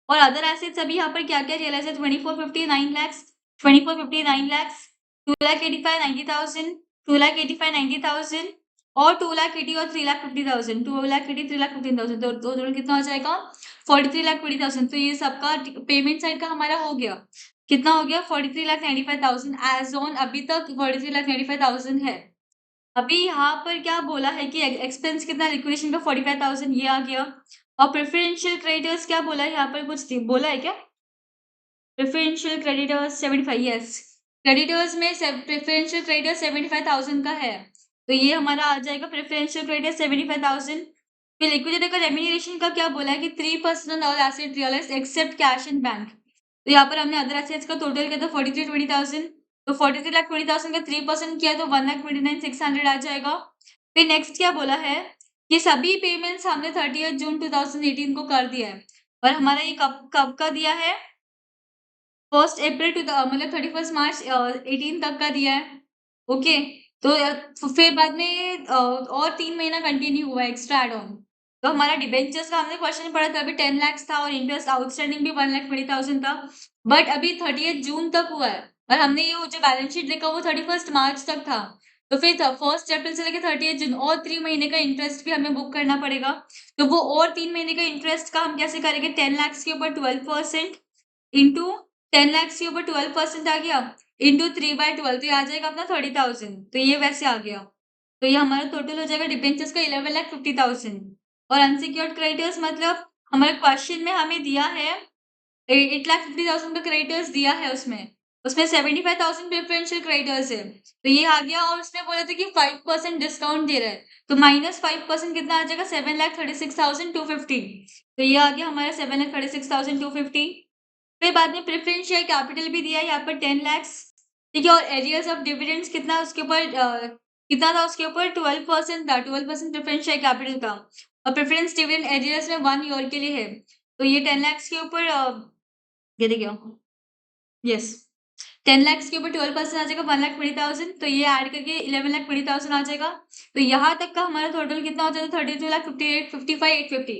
और अदर एसेट्स अभी यहाँ पर क्या क्या रियलाइज है, 2459 लैक्स, 2459 लैक्स, 2,85,90,000, 2,85,90,000, और 2,80,000 और 3,50,000, 2,80,000 3,15,000, तो दोनों कितना हो जाएगा, 43,20,000। तो ये सबका पेमेंट साइड का हमारा हो गया, कितना हो गया, 43,95,000 एज ऑन अभी तक 43,95,000 है। अभी यहाँ पर क्या बोला है कि एक्सपेंस कितना, लिक्विडेशन का 45,000 ये आ गया, और प्रेफरेंशियल क्रेडिटर्स क्या बोला है यहाँ पर, कुछ बोला है क्या? प्रेफरेंशियल क्रेडिटर्स 75, यस, क्रेडिटर्स में प्रेफरेंशियल क्रेडिटर 75,000 का है, तो ये हमारा आ जाएगा प्रेफरेंशियल क्रेडिटर 75,000। फिर लिक्विडिटी का रेम्यूनरेशन का क्या बोला है कि 3% all asset realise except cash in bank, तो यहाँ पर हमने अदर एसेट्स का टोटल किया था 43,20,000, तो 43,20,000 का 3% किया तो 1,29,600 आ जाएगा। फिर नेक्स्ट क्या बोला है कि सभी पेमेंट्स हमने 30th जून 2018 को कर दिया है, और हमारा ये कब कब का दिया है, 1 अप्रैल टू मतलब 31 मार्च 18 तक का दिया है। ओके, तो फिर बाद में और 3 महीना कंटिन्यू हुआ एक्स्ट्रा एड ऑन, तो हमारा डिबेंचर्स का हमने क्वेश्चन पढ़ा था, अभी 10 लाख था, और इंटरेस्ट आउटस्टैंडिंग भी 1,20,000 था, बट अभी 30th जून तक हुआ है, और हमने ये जो बैलेंस शीट देखा वो 31 मार्च तक था, तो फिर 1 अप्रैल से लेकर 30th जून और 3 महीने का इंटरेस्ट भी हमें बुक करना पड़ेगा। तो वो और 3 महीने का इंटरेस्ट का हम कैसे करेंगे, 10 लाख के ऊपर 12% इंटू 10 लाख के ऊपर 12% आ गया, इंटू 3/12, तो ये आ जाएगा अपना 30,000, तो ये वैसे आ गया, तो ये हमारा टोटल हो जाएगा डिबेंचर्स का 11,50,000, और अनसिक्योर्ड क्रेडिटर्स मतलब हमारे क्वेश्चन में हमें दिया है 8,50,000 का क्रेडिटर्स दिया है उसमें, उसमें 75,000 प्रेफरेंशियल क्रेडिटर्स है, तो ये आ गया। और उसने बोला था कि 5% डिस्काउंट दे रहा है, तो -5% कितना आ जाएगा, 7,36,250। तो ये आ गया हमारा 7,36,250। फिर बाद में प्रेफरेंस शेयर कैपिटल भी दिया है यहाँ पर 10 लाख, ठीक है। और एरियर्स ऑफ डिविडेंड्स कितना उसके ऊपर कितना था, उसके ऊपर 12% था, 12% प्रेफरेंस शेयर कैपिटल का। और प्रेफरेंस डिविडेंड एरियर्स में 1 ईयर के लिए है, तो ये 10 लाख के ऊपर ये देखिए, यस 10 लाख के ऊपर 12% आ जाएगा, 1,20,000। तो ये ऐड करके 11,20,000 आ जाएगा। तो यहाँ तक का हमारा टोटल कितना हो जाएगा, 32,58,55,850।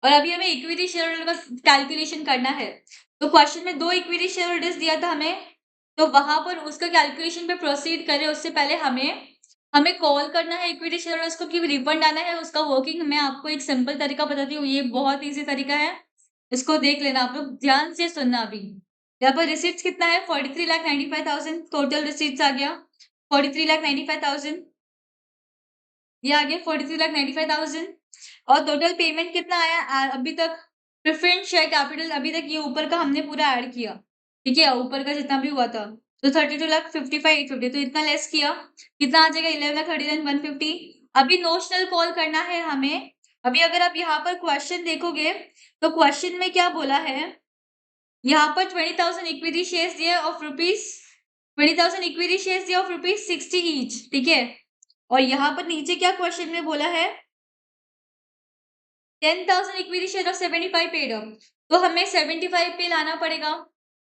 और अभी हमें इक्विटी शेयर होल्डर का कैलकुलेशन करना है। तो क्वेश्चन में 2 इक्विटी शेयर होल्डर्स दिया था हमें, तो वहां पर उसका कैलकुलेशन पे प्रोसीड करें उससे पहले हमें हमें कॉल करना है इक्विटी शेयर होल्डर्स को कि रिफंड आना है। उसका वर्किंग मैं आपको एक सिंपल तरीका बताती हूँ, ये बहुत ईजी तरीका है, इसको देख लेना, आप लोग ध्यान से सुनना। अभी यहाँ पर रिसीट्स कितना है, 43,95,000 टोटल रिसीट्स आ गया, 43,95,000 ये आ गया, 43,95,000। और टोटल पेमेंट कितना आया अभी तक, प्रेफरेंस शेयर कैपिटल अभी तक ये ऊपर का हमने पूरा ऐड किया, ठीक है, ऊपर का जितना भी हुआ था, तो 32,55,850, तो इतना लेस किया, कितना आ जाएगा, 11,39,150। अभी नोशनल कॉल करना है हमें। अभी अगर आप यहाँ पर क्वेश्चन देखोगे तो क्वेश्चन में क्या बोला है, यहाँ पर 20,000 इक्विटी शेयर्स दिए ऑफ रुपीज 20,000 इक्विटी शेयर्स दिए ऑफ ₹60 ईच, ठीक है। और यहाँ पर नीचे क्या क्वेश्चन में बोला है, 10,000 equity share of 75 paid up, तो हमें 75 पे लाना पड़ेगा,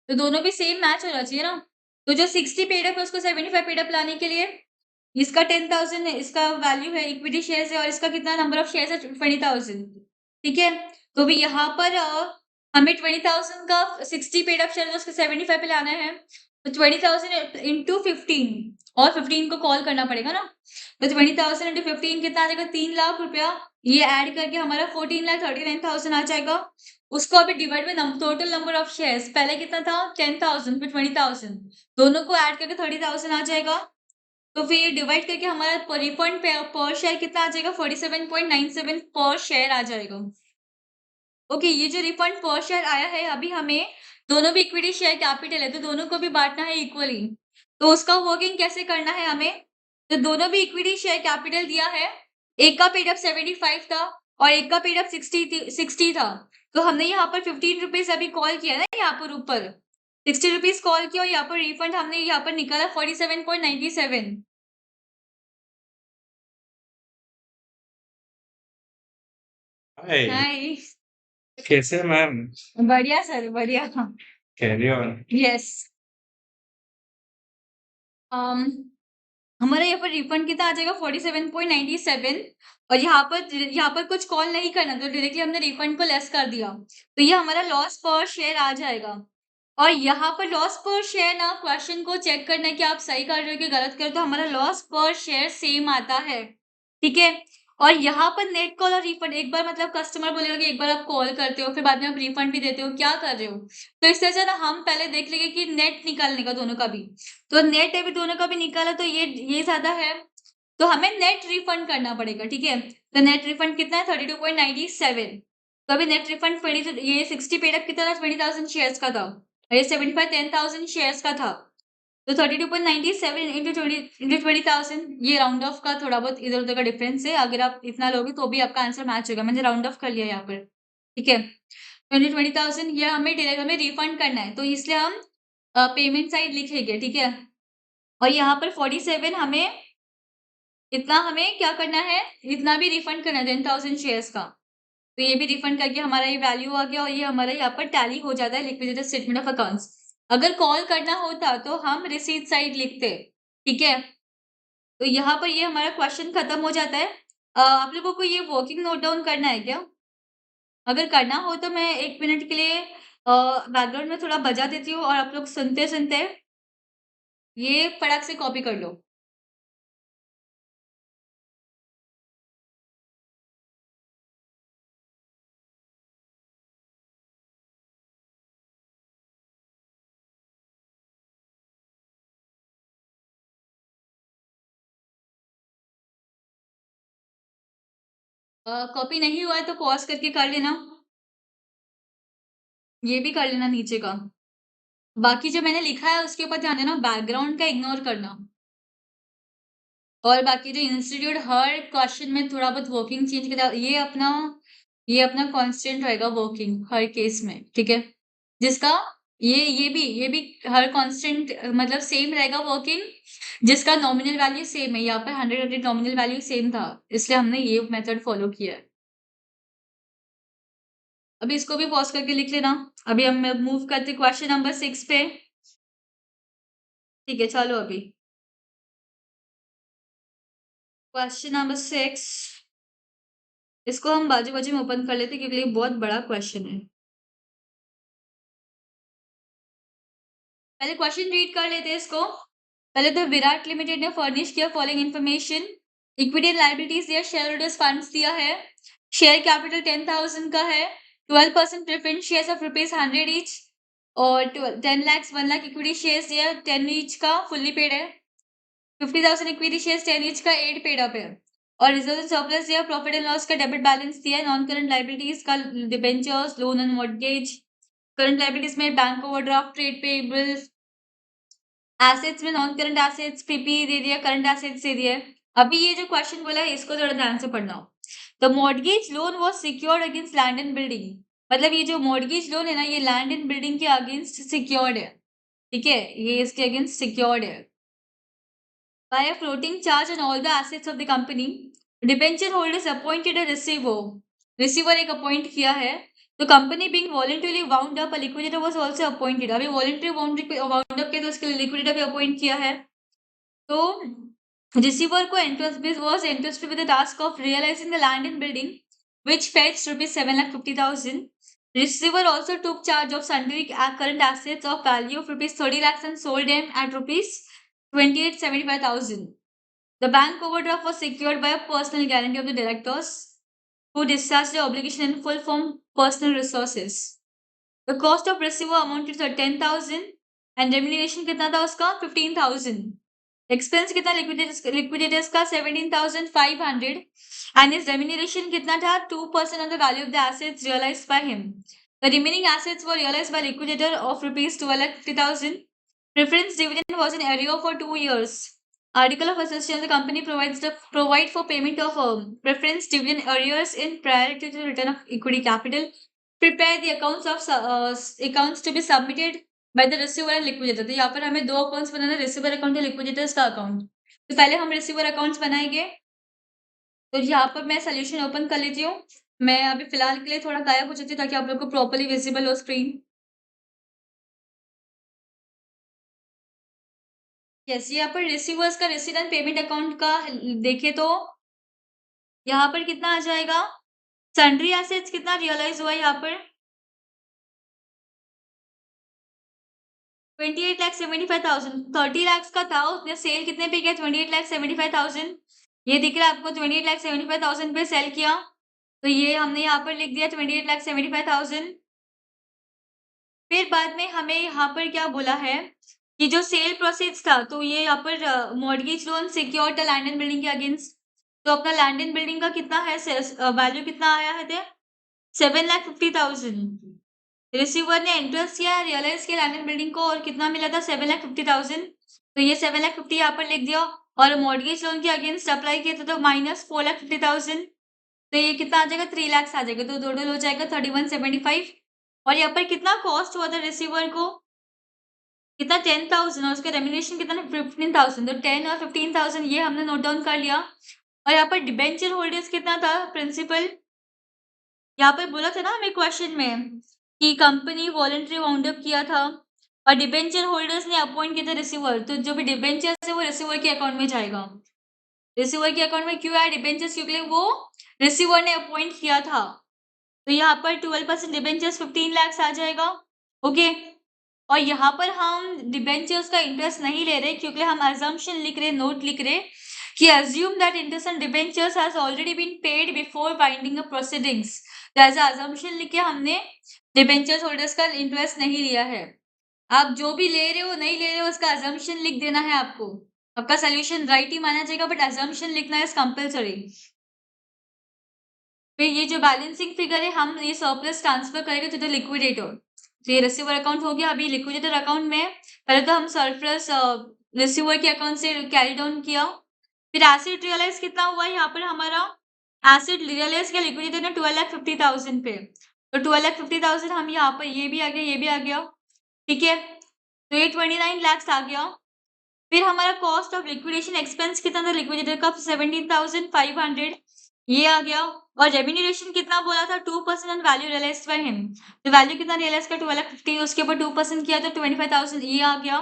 तो दोनों भी सेम मैच होना चाहिए ना। तो जो 60 पेड अप है उसको 75 पेड अप लाने के लिए इसका 10,000 है, इसका वैल्यू है, इक्विटी शेयर्स है, और इसका कितना नंबर ऑफ शेयर्स है, 20,000, ठीक है। तो भी यहाँ पर हमें 20,000 का 60 पेड अप शेयर है, उसको 75 पे लाना है, तो 20,000 इंटू 15 और 15 को कॉल करना पड़ेगा ना। तो 20,000 इंटू 15 कितना आ जाएगा, 3 लाख रुपया। ये ऐड करके हमारा 14,39,000 आ जाएगा। उसको अभी डिवाइड में टोटल नंबर ऑफ शेयर्स, पहले कितना था, 10,000 फिर 20,000, दोनों को ऐड करके 30,000 आ जाएगा। तो फिर डिवाइड करके हमारा रिफंड पर शेयर कितना आ जाएगा, 47.97 पर शेयर आ जाएगा। ओके, ये जो रिफंड पर शेयर आया है, अभी हमें दोनों भी इक्विटी शेयर कैपिटल है, तो दोनों को भी बांटना है इक्वली। तो उसका वर्किंग कैसे करना है हमें, तो दोनों भी इक्विटी शेयर कैपिटल दिया है, एक का पेड अप 75 था और एक का पेड अप 60 था। तो हमने यहाँ पर 15 रुपीज अभी कॉल किया ना, यहाँ पर ऊपर 60 रुपीज कॉल किया, और यहाँ पर रिफंड हमने यहाँ पर निकाला 47.97। हाय, हाय, कैसे हैं मैम? बढ़िया सर, बढ़िया। Carry on. यस, हमारा यहाँ पर रिफंड कितना आ जाएगा, 47.97। और यहाँ पर कुछ कॉल नहीं करना, तो डायरेक्टली हमने रिफंड को लेस कर दिया, तो ये हमारा लॉस पर शेयर आ जाएगा। और यहाँ पर लॉस पर शेयर ना, क्वेश्चन को चेक करना है कि आप सही कर रहे हो कि गलत कर रहे हो, तो हमारा लॉस पर शेयर सेम आता है, ठीक है। और यहाँ पर नेट कॉल और रिफंड, एक बार मतलब कस्टमर बोलेगा कि एक बार आप कॉल करते हो फिर बाद में आप रिफंड भी देते हो, क्या कर रहे हो। तो इस तरह से ना हम पहले देख लेंगे कि नेट निकालने का दोनों का भी, तो नेट अभी दोनों का भी निकाला, तो ये ज्यादा है, तो हमें नेट रिफंड करना पड़ेगा, ठीक है। तो नेट रिफंड कितना है, 32.97। तो अभी नेट रिफंड 20, ये 60 पेड अप कितना था, 20,000 शेयर्स का था, और ये 75 10,000 शेयर्स का था। तो 32.97 इंटू 20,000, ये राउंड ऑफ का थोड़ा बहुत इधर उधर का डिफरेंस है, अगर आप इतना लोगे तो भी आपका आंसर मैच होगा, मैंने राउंड ऑफ कर लिया यहाँ पर, ठीक है। 20,000 ये हमें डायरेक्ट हमें रिफंड करना है, तो इसलिए हम पेमेंट साइड लिखेंगे, ठीक है। और यहाँ पर 47 हमें इतना हमें क्या करना है, इतना भी रिफंड करना है 10,000 शेयर्स का, तो ये भी रिफंड करके हमारा ये वैल्यू आ गया, और ये हमारा यहाँ पर टैली हो जाता है लिक्विडेटेड स्टेटमेंट ऑफ अकाउंट्स। अगर कॉल करना होता तो हम रिसीट साइड लिखते, ठीक है। तो यहाँ पर ये हमारा क्वेश्चन खत्म हो जाता है। आप लोगों को ये वर्किंग नोट डाउन करना है क्या, अगर करना हो तो मैं 1 मिनट के लिए बैकग्राउंड में थोड़ा बजा देती हूँ, और आप लोग सुनते सुनते ये फटाक से कॉपी कर लो। कॉपी नहीं हुआ है तो पॉज करके कर लेना, ये भी कर लेना नीचे का। बाकी जो मैंने लिखा है उसके ऊपर ध्यान देना, बैकग्राउंड का इग्नोर करना। और बाकी जो इंस्टीट्यूट हर क्वेश्चन में थोड़ा बहुत वर्किंग चेंज करता है, ये अपना कांस्टेंट रहेगा वर्किंग हर केस में, ठीक है? जिसका ये भी हर कांस्टेंट मतलब सेम रहेगा वर्किंग, जिसका नॉमिनल वैल्यू सेम है। यहाँ पर 100 नॉमिनल वैल्यू सेम था, इसलिए हमने ये मेथड फॉलो किया है। अभी इसको भी पॉज करके लिख लेना। अभी हम मूव करते क्वेश्चन नंबर 6 पे। ठीक है, चलो अभी क्वेश्चन नंबर 6, इसको हम बाजू बाजू में ओपन कर लेते क्योंकि ये बहुत बड़ा क्वेश्चन है। पहले क्वेश्चन रीड कर लेते हैं इसको। पहले तो विराट लिमिटेड ने फर्निश किया following information. Equity and liabilities दिया, शेयर होल्डर्स फंड्स दिया है। शेयर कैपिटल 10,000 का है। 12% प्रेफरेंस शेयर्स ऑफ ₹100 ईच और 10 लाख 1 लाख इक्विटी शेयर्स दिया, 10 ईच का फुल्ली पेड है। 50,000 इक्विटी शेयर्स 10 ईच का 8 पेड अप है। और रिजर्व एंड सरप्लस दिया, प्रॉफिट एंड लॉस का डेबिट बैलेंस दिया, नॉन करंट लायबिलिटीज का debentures, loan and mortgage. Current liabilities में bank overdraft, trade payables. Assets में नॉन करंट एसेट्स, पीपी दे दिया, करंट एसेट्स दे दिया। अभी ये जो क्वेश्चन बोला है इसको थोड़ा ध्यान से पढ़ना। The mortgage loan was secured against land and building. मतलब ये जो मॉर्गेज लोन है ना, ये लैंड एंड बिल्डिंग के अगेंस्ट सिक्योर्ड है, ठीक है? ये इसके अगेंस्ट सिक्योर्ड है by a floating charge on all the assets of the company. Debenture holders appointed a receiver. Receiver एक अपॉइंट किया है। तो company being voluntarily wound up, a liquidator was also appointed. अभी voluntary wound up किया तो उसके लिए liquidator भी अपॉइंट किया है। तो receiver को was entrusted with the task of realizing the land and building, which fetched ₹750,000. Receiver also took charge of sundry current assets of value of ₹30 lakhs and sold them at ₹2875,000. The bank overdraft was secured by a personal guarantee of the directors, who discharged their obligation in full from personal resources. The cost of receiver amounted to 10,000 and remuneration कितना था उसका 15,000. Expense कितना liquidators का 17,500 and his remuneration कितना था 2% of the value of the assets realized by him. The remaining assets were realized by liquidator of ₹12,50,000. Preference dividend was in arrear for 2 years. Article of Association of the company provide for payment of preference dividend arrears in priority to the return of equity capital. Prepare the accounts to be submitted by the receiver and liquidator. तो यहाँ पर हमें दो accounts बनाना है, receiver account और liquidators का account. तो पहले हम रिसीवर अकाउंट्स बनाएंगे। तो यहाँ पर मैं सोल्यूशन ओपन कर लेती हूँ। मैं अभी फिलहाल के लिए थोड़ा गायब हो जाती हूँ ताकि आप लोग को प्रॉपर्ली विजिबल हो स्क्रीन। यस, यहाँ पर रिसीवर्स का रिसीट एंड पेमेंट अकाउंट का देखे तो यहाँ पर कितना आ जाएगा, सन्ड्री एसेट्स कितना रियलाइज हुआ यहाँ पर 28,75,000। 30 लाख का था, उसने सेल कितने पे किया 28,75,000। ये दिख रहा है आपको 28,75,000 पे सेल किया, तो ये हमने यहाँ पर लिख दिया 28,75,000। फिर बाद में हमें यहाँ पर क्या बोला है कि जो सेल प्रोसीड्स था, तो ये यहाँ पर मॉर्गेज लोन सिक्योर्ड था लैंड एंड बिल्डिंग के अगेंस्ट। तो अपना लैंड एंड बिल्डिंग का कितना है वैल्यू कितना आया है 7,50,000। रिसीवर ने इंटरेस्ट किया, रियलाइज किया लैंड एंड बिल्डिंग को और कितना मिला था 7,50,000। तो ये 7,50,000 यहाँ पर लिख दिया और मॉर्गेज लोन के अगेंस्ट अप्लाई किया तो माइनस 4,50,000। तो ये कितना आ जाएगा 3 लाख आ जाएगा, तो टोटल हो जाएगा 3175। और यहाँ पर कितना कॉस्ट हुआ था रिसीवर को कितना 10,000 और उसका रेम्यूनरेशन कितना 15,000। तो 10 और 15,000 ये हमने नोट डाउन कर लिया। और यहाँ पर डिबेंचर होल्डर्स कितना था प्रिंसिपल, यहाँ पर बोला था ना हमें क्वेश्चन में कि कंपनी वॉलंटरी वाउंड अप किया था और डिबेंचर होल्डर्स ने अपॉइंट किया था रिसीवर। तो जो भी डिबेंचर है वो रिसीवर के अकाउंट में जाएगा। रिसीवर के अकाउंट में क्यों आया डिबेंचर्स, क्योंकि वो रिसीवर ने अपॉइंट किया था। तो यहाँ पर 12% डिबेंचर्स 15 लाख आ जाएगा। ओके, और यहाँ पर हम डिबेंचर्स का इंटरेस्ट नहीं ले रहे क्योंकि हम अजम्पशन लिख रहे, नोट लिख रहे कि assume that interest on debentures has already been paid before winding up proceedings. तो एज अजम्पशन लिख के हमने डिबेंचर्स होल्डर्स का इंटरेस्ट नहीं लिया है। आप जो भी ले रहे हो नहीं ले रहे हो उसका अजम्पशन लिख देना है आपको। आपका सोल्यूशन राइट ही माना जाएगा बट अजम्पशन लिखना इज कंपल्सरी। फिर ये जो बैलेंसिंग फिगर है हम ये सरप्लस ट्रांसफर करेंगे टू द लिक्विडेटर। तो ये रिसीवर अकाउंट हो गया। अभी लिक्विडेटर अकाउंट में पहले तो हम सरप्लस रिसीवर के अकाउंट से कैरी डाउन किया, फिर एसिड रियलाइज कितना हुआ यहाँ पर हमारा, एसिड रियलाइज किया लिक्विडेटर ने 12,50,000 पे, तो 12,50,000 हम यहाँ पर ये भी आ गया, ये भी आ गया, ठीक है, तो ये 29 lakhs आ गया। फिर हमारा कॉस्ट ऑफ लिक्विडेशन एक्सपेंस कितना था लिक्विडेटर का, 17,500 ये आ गया। और रेम्यूनरेशन कितना बोला था, 2% on value realised by him, तो वैल्यू कितना रियलाइज का 12,50, उसके ऊपर 2% किया तो 25,000 ये आ गया।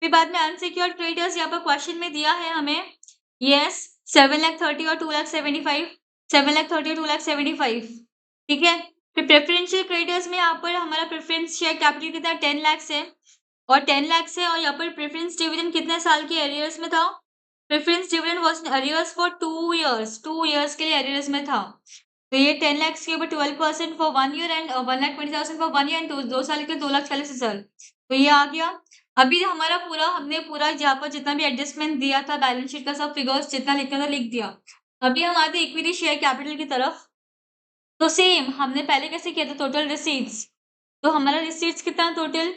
फिर बाद में अनसिक्योर्ड क्रेडिटर्स यहाँ पर क्वेश्चन में दिया है हमें, यस 7,30,000 और 2,75,000, 7,30,000 और 2,75,000, ठीक है। फिर प्रेफरेंशियल क्रेडिटर्स में यहाँ पर हमारा प्रेफरेंस शेयर कैपिटल कितना 10 lakhs है, और 10 lakhs है, और यहाँ पर प्रेफरेंस डिविडेंड कितने साल के एरियर्स में था, preference dividend was arrears for 2 years के लिए एरियर्स में था, तो ये 10 lakhs के ऊपर 12% for 1 year and 1,20,000 for 1 year and 2 साल के 2,40,000, तो ये आ गया। अभी हमारा हमने पूरा यहाँ पर जितना भी एडजस्टमेंट दिया था बैलेंस शीट का सब फिगर्स जितना लिखना था लिख दिया। अभी हम आते इक्विटी शेयर कैपिटल की तरफ, तो सेम हमने पहले कैसे किया था, टोटल रिसीट्स, तो हमारा रिसीट्स कितना टोटल,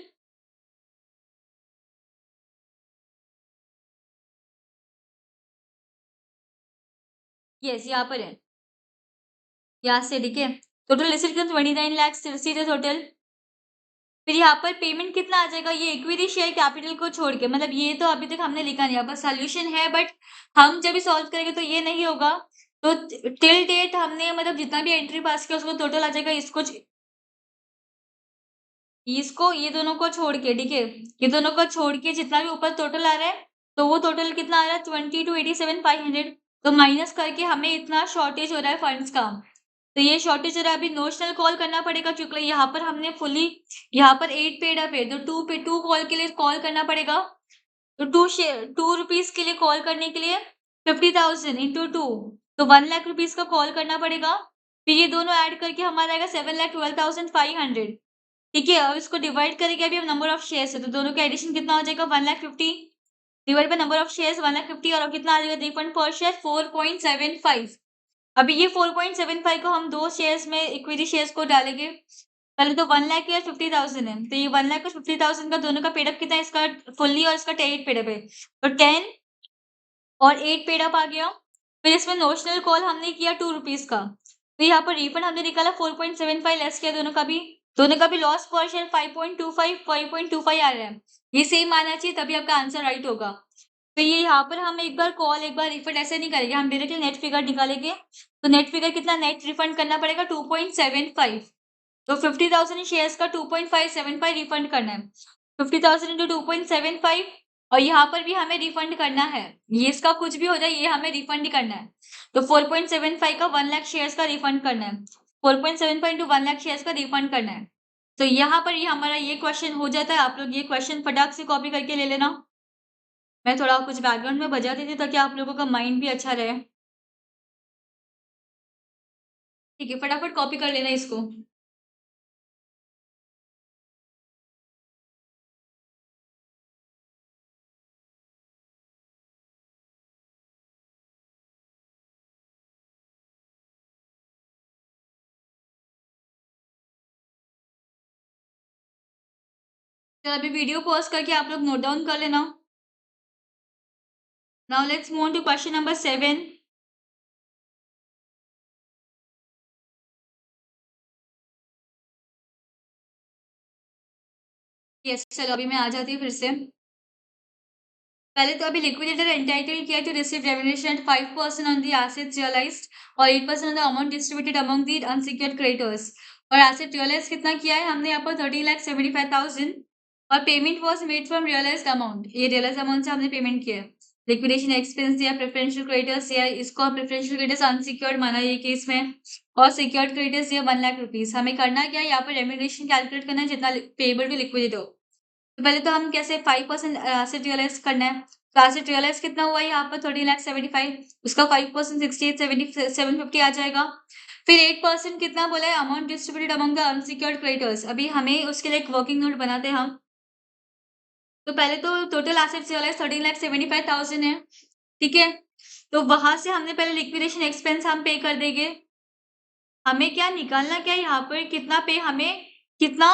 यस यहाँ पर है, यहाँ से ठीक है, टोटल रिसीट कितना 29 lakhs रिसीट है टोटल। फिर यहाँ पर पेमेंट कितना आ जाएगा, ये इक्विटी शेयर कैपिटल को छोड़ के, मतलब ये तो अभी तक हमने लिखा नहीं, यहाँ पर सोल्यूशन है बट हम जब भी सॉल्व करेंगे तो ये नहीं होगा, तो टिल डेट हमने मतलब जितना भी एंट्री पास किया उसको टोटल आ जाएगा, इसको ये दोनों को छोड़ के, ठीक है, ये दोनों को छोड़ के जितना भी ऊपर टोटल आ रहा है, तो वो टोटल कितना आ रहा है 22,87,500, तो माइनस करके हमें इतना शॉर्टेज हो रहा है फंड्स का, तो ये शॉर्टेज हो रहा है। अभी नोशनल कॉल करना पड़ेगा क्योंकि यहाँ पर हमने फुली यहाँ पर 8 पेड अप है, तो 2 कॉल के लिए कॉल करना पड़ेगा, तो 2 रुपीज के लिए कॉल करने के लिए 50,000 इंटू 2, तो 1 लाख रुपीज का कॉल करना पड़ेगा। फिर ये दोनों ऐड करके हमारा आएगा 7,12,500, ठीक है। अब इसको डिवाइड करेंगे, अभी हम नंबर ऑफ शेयर्स है, तो दोनों का एडिशन कितना हो जाएगा 1,50,000 divide by number of shares 1,50,000, और कितना आ जाएगा रिफंड पर शेयर 4.75। अभी ये 4.75 को हम 2 शेयर्स में इक्विटी शेयर्स को डालेंगे, पहले तो 1 लाख या 50,000 है, तो ये 1 लाख और 50,000 का दोनों का पेडअप कितना है, इसका फुल्ली और इसका 8 पेडअप है, तो 10 और 8 पेडअप आ गया। फिर इसमें नोशनल कॉल हमने किया 2 रुपीज का, तो यहाँ पर रिफंड हमने निकाला 4.75 लेस किया, दोनों का भी लॉस पर शेयर 5.25 आ रहा है, ये सेम आना चाहिए तभी आपका आंसर राइट होगा। तो ये यहाँ पर हम एक बार कॉल एक बार रिफंड ऐसे नहीं करेंगे, हम डायरेक्टली नेट फिगर निकालेंगे, तो नेट फिगर कितना नेट रिफंड करना पड़ेगा 2.75, तो 50,000 शेयर्स का 2.575 रिफंड करना है, 50,000 इंटू 2.75, और यहाँ पर भी हमें रिफंड करना है, ये इसका कुछ भी हो जाए ये हमें रिफंड ही करना है, तो 4.75 का 1 लाख शेयर्स का रिफंड करना है, 4.75 इंटू 1 लाख शेयर्स का रिफंड करना है। तो यहाँ पर ये हमारा ये क्वेश्चन हो जाता है। आप लोग ये क्वेश्चन फटाक से कॉपी करके ले लेना, मैं थोड़ा कुछ बैकग्राउंड में बजा देती ताकि आप लोगों का माइंड भी अच्छा रहे, ठीक है, फटाफट कॉपी कर लेना इसको। तो अभी वीडियो पॉज करके आप लोग नोट डाउन कर लेना। Now let's move on to question number 7। Yes, चलो अभी मैं आ जाती हूँ फिर से। पहले तो अभी लिक्विडेटर एंटाइटल किया to receive remuneration at 5% on the assets realised और 8% on the amount distributed among the unsecured creditors, और एसेट रियलाइज कितना किया है हमने यहाँ पर 30,75,000, और payment was made from realised amount, ये रियलाइज्ड अमाउंट से हमने पेमेंट किया है। लिक्विडेशन एक्सपेंस दिया, प्रेफरेंशियल क्रेडिटर्स दिया, इसको हम प्रेफरेंशियल क्रेडिटर्स अनसिक्योर्ड माना ये केस में, और सिक्योर्ड क्रेडिटर्स दिया 1 लाख रुपीज। हमें करना क्या है यहाँ पर रेम्यूनरेशन कैलकुलेट करना है जितना पेएबल टू लिक्विडेटर हो। तो पहले तो हम कैसे 5% एसेट रियलाइज करना है, तो एसेट रियलाइज कितना हुआ यहाँ पर 30,75,000, उसका 5% 68,750 आ जाएगा। फिर 8% कितना बोला है amount distributed among the unsecured creditors, अभी हमें उसके लिए एक वर्किंग नोट बनाते हैं हम। तो पहले तो टोटल एसेट्स रियलाइज 13,75,000 है, ठीक है, तो वहां से हमने पहले लिक्विडेशन एक्सपेंस हम पे कर देंगे। हमें क्या निकालना क्या है यहाँ पर, कितना पे हमें कितना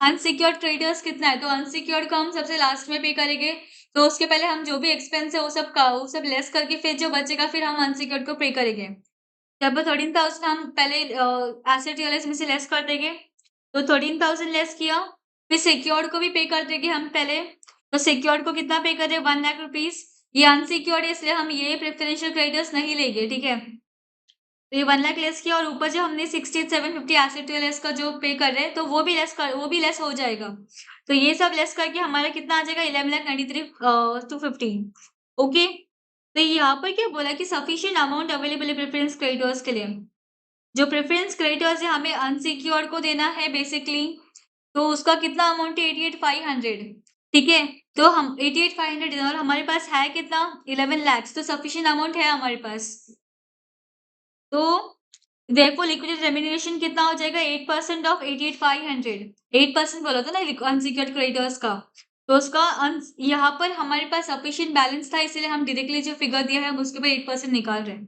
अनसिक्योर्ड क्रेडिटर्स कितना है, तो अनसिक्योर्ड को हम सबसे लास्ट में पे करेंगे, तो उसके पहले हम जो भी एक्सपेंस है वो सब लेस करके फिर जो बचेगा फिर हम अनसिक्योर्ड को पे करेंगे। जब 13,000 हम पहले एसेट रियलाइज में से लेस कर देंगे, तो 13,000 लेस किया, फिर सिक्योर्ड को भी पे कर देंगे हम पहले, तो सिक्योर्ड को कितना पे करें, 1 लाख रुपीज। ये अनसिक्योर्ड है इसलिए हम ये प्रेफरेंशियल क्रेडिटर्स नहीं लेंगे, ठीक है। तो ये 1 लाख लेस किया और ऊपर जो हमने 68,750 एसेट रियलाइज का जो पे कर रहे हैं तो वो भी लेस हो जाएगा। तो ये सब लेस करके हमारा कितना आ जाएगा, 11,93,250। ओके, तो यहाँ पर क्या बोला कि सफिशिएंट अमाउंट अवेलेबल है प्रेफरेंस क्रेडिटर्स के लिए। जो प्रेफरेंस क्रेडिटर्स है हमें अनसिक्योर्ड को देना है बेसिकली, तो उसका कितना अमाउंट है, 88,500, ठीक है। तो हम 88,500 और हमारे पास है कितना, 11 lakhs, तो सफिशिएंट अमाउंट है हमारे पास। तो देखो लिक्विडेटेड रेम्यूनरेशन कितना हो जाएगा, 8% ऑफ 88,500, 8% बोला था ना अनसिक्योर्ड क्रेडिटर्स का, तो उसका यहाँ पर हमारे पास सफिशिएंट बैलेंस था इसलिए हम डायरेक्टली जो फिगर दिया है हम उसके ऊपर 8% निकाल रहे हैं।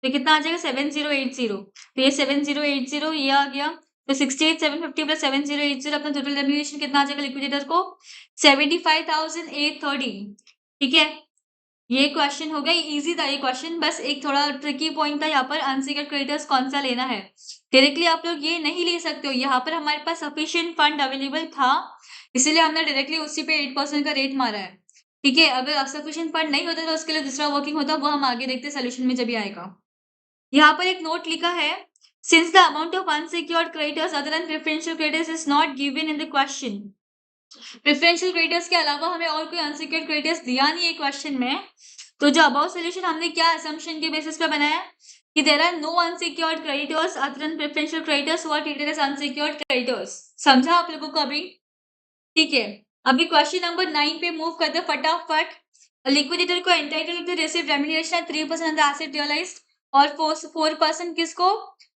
तो कितना आ जाएगा, 7080, तो ये 7080 ये आ गया, तो 68,750 प्लस 7080 अपना टोटल रेम्यूनरेशन कितना आ जाएगा लिक्विडेटर को, 75,830, ठीक है। ये क्वेश्चन हो गया, इजी था ये क्वेश्चन, बस एक थोड़ा ट्रिकी पॉइंट था यहाँ पर, अनसिक्योर्ड क्रेडिटर्स कौन सा लेना है। डायरेक्टली आप लोग ये नहीं ले सकते हो, यहाँ पर हमारे पास सफिशिएंट फंड अवेलेबल था इसलिए हमने डायरेक्टली उसी पे 8% का रेट मारा है, ठीक है। अगर सफिशिएंट फंड नहीं होता तो उसके लिए दूसरा वर्किंग होता, वो हम आगे देखते सोल्यूशन में जब भी आएगा। यहाँ पर एक नोट लिखा है, since the amount of unsecured creditors other than preferential creditors is not given in the question. Preferential creditors के अलावा हमें और कोई अनसिक्योर्ड क्रेडिटर्स दिया नहीं है क्वेश्चन में, तो जो अबाउट सोल्यूशन हमने क्या असम्पशन के बेसिस पे बनाया कि there are no unsecured creditors other than preferential creditors who are treated as unsecured creditors. समझा आप लोगों को अभी, ठीक है। अभी क्वेश्चन नंबर 9 पे मूव करते फटाफट। लिक्विडेटर को entitled to receive remuneration 3% on the asset realised और 4% किसको,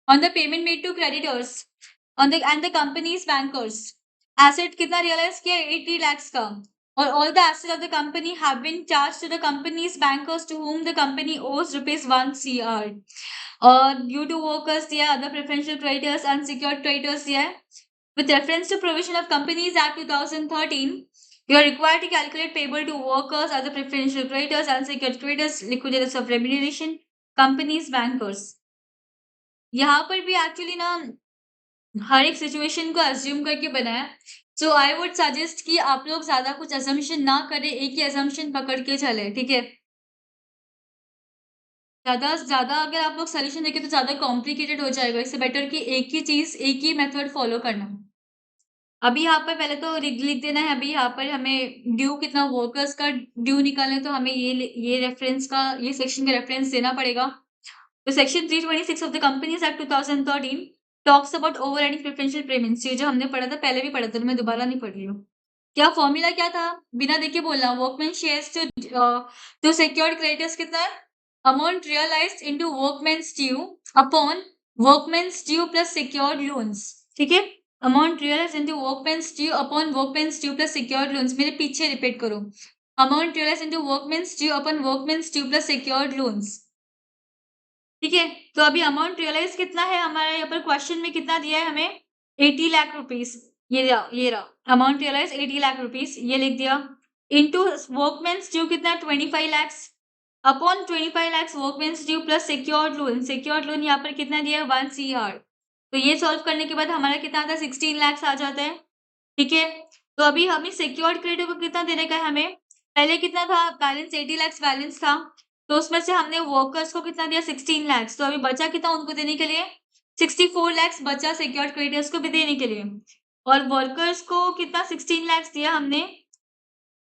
on the payment made to creditors on the end the companies bankers. Asset कितना रियलाइज किया, 80 lakhs का, और all the asset of the company have been charge to the companies bankers to whom the company owes ₹1 crore और due to workers दिया, other preferential creditors, unsecured creditors दिया है। With reference to provision of Companies Act 2013, you are required to calculate payable to workers, other preferential creditors, unsecured creditors, liquidators of remuneration, companies, bankers. यहाँ पर भी actually ना हर एक situation को assume करके बनाया, सो आई वुड सजेस्ट कि आप लोग ज्यादा कुछ असम्पशन ना करें, एक ही असम्पशन पकड़ के चले, ठीक है। ज्यादा अगर आप लोग सोल्यूशन देखें तो ज्यादा कॉम्प्लिकेटेड हो जाएगा, इससे बेटर कि एक ही चीज एक ही मेथड फॉलो करना। अभी यहाँ पर पहले तो लिख देना है, अभी यहाँ पर हमें ड्यू कितना वर्कर्स का ड्यू निकालना है, तो हमें ये रेफरेंस का, ये सेक्शन का रेफरेंस देना पड़ेगा। तो section 326 of the companies act 2013 talks about overriding preferential payments, ये जो हमने पढ़ा था पहले भी पढ़ा था, मैं दोबारा नहीं पढ़ रही हूँ। क्या फॉर्मूला क्या था, बिना देखे बोलना, workman shares to secured creditors कितना है, amount realised into workmen's due upon workmen's due plus secured loans, ठीक है। Amount realised into workmen's due upon workmen's due plus secured loans, मेरे पीछे रिपीट करो, amount realised into workmen's due upon workmen's due plus secured loans, ठीक है। तो अभी amount realise कितना है हमारा, यहाँ पर क्वेश्चन में कितना दिया है हमें, 80 लाख रुपीस, ये रहा अमाउंट रियलाइज 80 लाख रुपीस, ये लिख दिया, इनटू वर्कमैन्स ड्यू कितना, 25 lakhs upon 25 lakhs workmen's due plus secured loan यहाँ पर कितना दिया है, 1 crore। तो ये सॉल्व करने के बाद हमारा कितना आता है, 16 lakhs आ जाता है, ठीक है। तो अभी हमें सिक्योर्ड क्रेडिट को कितना देने का है, हमें पहले कितना था बैलेंस, 80 lakhs बैलेंस था, तो उसमें से हमने वर्कर्स को कितना दिया, 16 lakhs, तो अभी बचा कितना उनको देने के लिए, 64 lakhs बचा सिक्योर्ड क्रेडिटर्स को भी देने के लिए, और वर्कर्स को कितना 16 lakhs दिया हमने,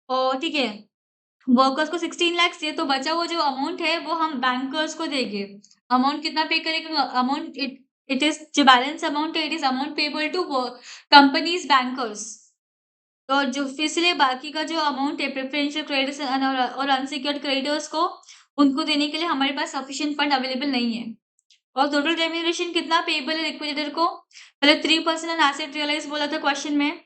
और ठीक है वर्कर्स को 16 lakhs दिए, तो बचा वो जो अमाउंट है वो हम बैंकर्स को देंगे। अमाउंट कितना पे करेंगे, अमाउंट इट इज जो बैलेंस अमाउंट है, it is amount payable to companies bankers. तो जो इसलिए बाकी का जो अमाउंट है प्रेफरेंशियल क्रेडिटर्स और अनसिक्योर्ड क्रेडिटर्स को, उनको देने के लिए हमारे पास सफिशिएंट फंड अवेलेबल नहीं है। और टोटल रेम्यूनरेशन कितना पेबल है लिक्विडेटर को, पहले 3% ऑन एसेट रियलाइज बोला था क्वेश्चन में,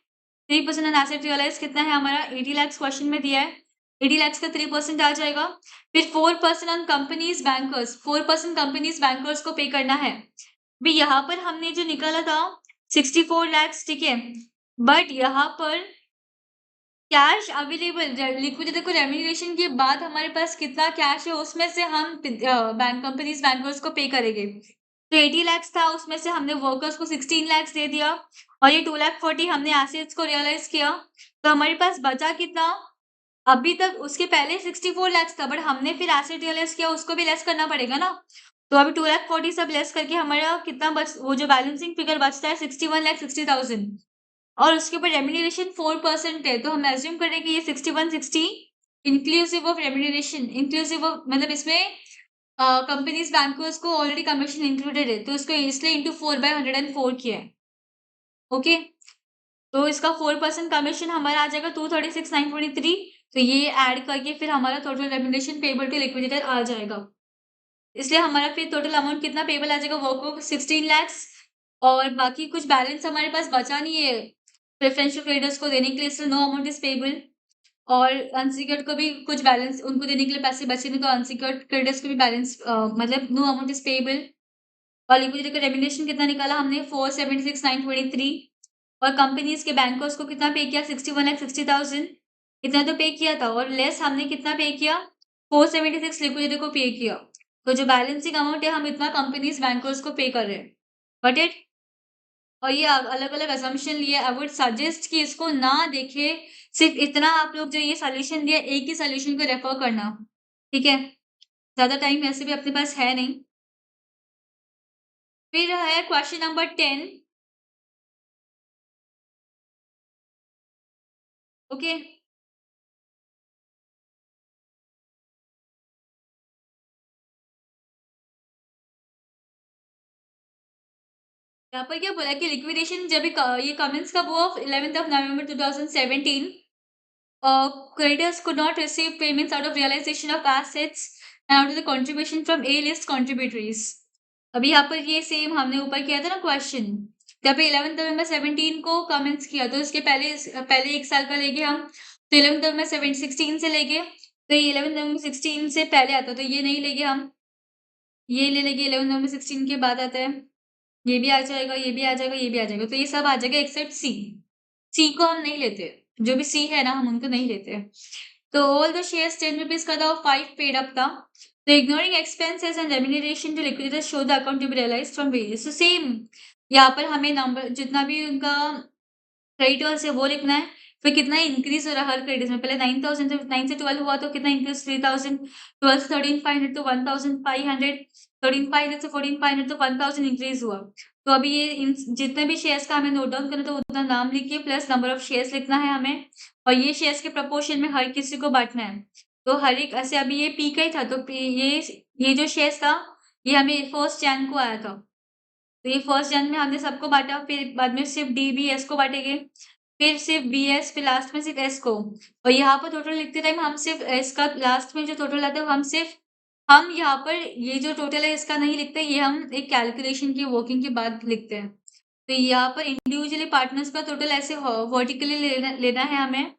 3% ऑन एसेट रियलाइज कितना है हमारा, 80 lakhs क्वेश्चन में दिया है, 80 lakhs का 3% आ जाएगा। फिर 4% on companies bankers, 4% companies bankers को पे करना है। भी यहाँ पर हमने जो निकाला था 64 lakhs, ठीक है, बट यहाँ पर कैश अवेलेबल लिक्विडिटी को रेम्यूनरेशन के बाद हमारे पास कितना कैश है उसमें से हम बैंक कंपनीज बैंकर्स को पे करेंगे। तो 80 लाख था, उसमें से हमने वर्कर्स को 16 लाख दे दिया और ये 2,40,000 हमने एसेट्स को रियलाइज किया। तो हमारे पास बचा कितना? अभी तक उसके पहले 64 लाख था, बट हमने फिर एसेट रियलाइज किया, उसको भी लेस करना पड़ेगा ना। तो अभी 2,40,000 सब लेस करके हमारा कितना वो जो बैलेंसिंग फिगर बचता है 61,60,000 और उसके ऊपर रेम्यूनरेशन 4% है। तो हम एज्यूम करें कि ये 6160 inclusive of remuneration, inclusive of मतलब इसमें कंपनीज बैंकर्स को ऑलरेडी कमीशन इंक्लूडेड है, तो इसको इसलिए इंटू 4/104 किया है। ओके, तो इसका 4% कमीशन हमारा आ जाएगा 236,923। तो ये ऐड करके फिर हमारा total remuneration payable to liquidator आ जाएगा। इसलिए हमारा फिर टोटल अमाउंट कितना पेबल आ जाएगा? वर्क को 16 lakhs और बाकी कुछ बैलेंस हमारे पास बचा नहीं है प्रेफरेंशियल ट्रेडर्स को देने के लिए, इसलिए नो अमाउंट इज पेबल। और अनसिक्योर्ड को भी कुछ बैलेंस उनको देने के लिए पैसे बचे नहीं, तो अनसिक्योर्ड क्रेडिटर्स को भी बैलेंस मतलब नो अमाउंट इज पेबल। और लिक्विडिटी का रेम्यूनरेशन कितना निकाला हमने? 476,923 और कंपनीज के बैंकर्स को कितना पे किया? 61,60,000 इतना तो पे किया था और लेस हमने कितना पे किया? 476 लिक्विडिटी को पे किया। तो जो बैलेंसिंग अमाउंट है हम इतना कंपनीज बैंकर्स को पे कर रहे हैं। बट इट और ये अलग अलग असम्पशन लिए, आई वुड सजेस्ट कि इसको ना देखे, सिर्फ इतना आप लोग जो ये सोल्यूशन दिया एक ही सोल्यूशन को रेफर करना, ठीक है? ज्यादा टाइम ऐसे भी अपने पास है नहीं। फिर है क्वेश्चन नंबर 10। ओके, यहाँ पर क्या बोला कि लिक्विडेशन जब ये कमेंस कब हुआ? 11th of November 2017। creditors could not receive payments out of realization of assets and out of the contribution from A list contributories। अभी यहाँ पर ये सेम हमने ऊपर किया था ना क्वेश्चन, जब 11th नवंबर 17 को कमेंट्स किया तो इसके पहले एक साल का लेके हम, तो 11th नवंबर 16 से लेके, तो ये 11th नवंबर 16 से पहले आता, तो ये नहीं लेंगे हम, ये ले लेंगे 11th नवंबर 16 के बाद आता है, ये भी आ जाएगा, ये भी आ जाएगा, ये भी आ जाएगा, तो ये सब आ जाएगा एक्सेप्ट सी। सी को हम नहीं लेते, जो भी सी है ना हम उनको नहीं लेते। तो ऑल द शेयर्स 10 रुपीज का था और 5 पेड अप था। तो ignoring expenses and remuneration to liquidators show the account to be realised from various. तो सेम यहाँ पर हमें नंबर जितना भी उनका क्रेडिटर्स है वो लिखना है, फिर कितना इंक्रीज हो रहा है हर क्रेडिट में। पहले 9,000 से 9 से 12 हुआ तो कितना इंक्रीज? 3,000, 12 से 13,500 तो 1,500, 13,500 से 14,500 तो 1,000 इंक्रीज हुआ। तो अभी ये जितने भी शेयर्स का हमें नोट डाउन करना, तो उतना नाम लिखिए प्लस नंबर ऑफ शेयर्स लिखना है हमें, और ये शेयर्स के प्रपोर्शन में हर किसी को बांटना है। तो हर एक ऐसे अभी ये पी का ही था, तो ये जो शेयर्स था ये हमें 1 जैन को आया था, तो ये 1 जैन में हमने सबको बांटा, फिर बाद में सिर्फ डी बी एस को बांटेंगे, फिर सिर्फ बी एस, फिर लास्ट में सिर्फ एस को। और यहाँ पर टोटल लिखते टाइम हम सिर्फ एस का लास्ट में जो टोटल आता है हम यहाँ पर ये जो टोटल है इसका नहीं लिखते, ये हम एक कैलकुलेशन की वर्किंग के बाद लिखते हैं। तो यहाँ पर इंडिविजुअली पार्टनर्स का टोटल ऐसे वर्टिकली लेना है हमें।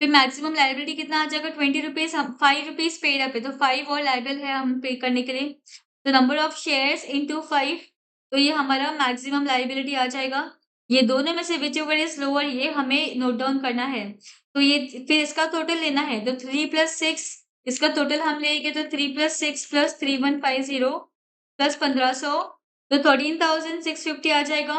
फिर मैक्सिमम लाइबिलिटी कितना आ जाएगा? 20 रुपीज, हम 5 रुपीज पेड अप है, तो 5 और लाइबल है हम पे करने के लिए। तो नंबर ऑफ शेयर्स इंटू 5, तो ये हमारा मैक्सिमम लाइबिलिटी आ जाएगा। ये दोनों में से विच एवर इज लोअर ये हमें नोट डाउन करना है। तो ये फिर इसका टोटल लेना है, तो 3 + 6 इसका टोटल हम लेंगे, तो 3 + 6 + 3,150 प्लस 1,500, तो 13,650 आ जाएगा।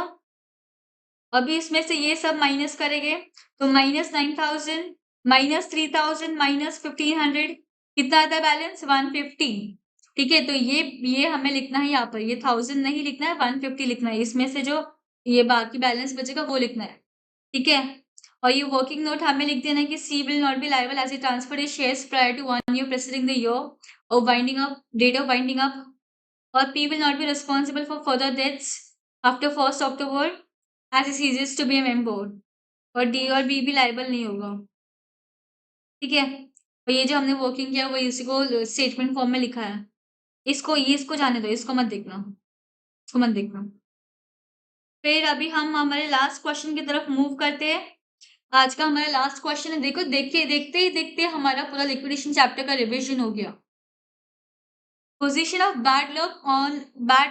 अभी इसमें से ये सब माइनस करेंगे, तो -9,000 -3,000 -1,500 कितना आता है बैलेंस? 150। ठीक है, तो ये हमें लिखना है यहाँ पर, ये 1000 नहीं लिखना है, 150 लिखना है। इसमें से जो ये बाकी बैलेंस बचेगा वो लिखना है, ठीक है। और ये वर्किंग नोट हमें लिख देना है कि C will not be liable as a transfer is shares prior to 1 year preceding the year of winding up, date of winding up, और P will not be responsible for further deaths after 1 October as he ceases to be a member, और D और B भी liable नहीं होगा, ठीक है। और ये जो हमने वर्किंग किया वो इसी को स्टेटमेंट फॉर्म में लिखा है, इसको जाने दो, इसको मत देखना, इसको मत देखना। फिर अभी हम हमारे लास्ट क्वेश्चन की तरफ मूव करते हैं। आज का हमारा लास्ट क्वेश्चन है, देखो देखते ही हमारा पूरा लिक्विडेशन चैप्टर का रिविजन हो गया। Position of bad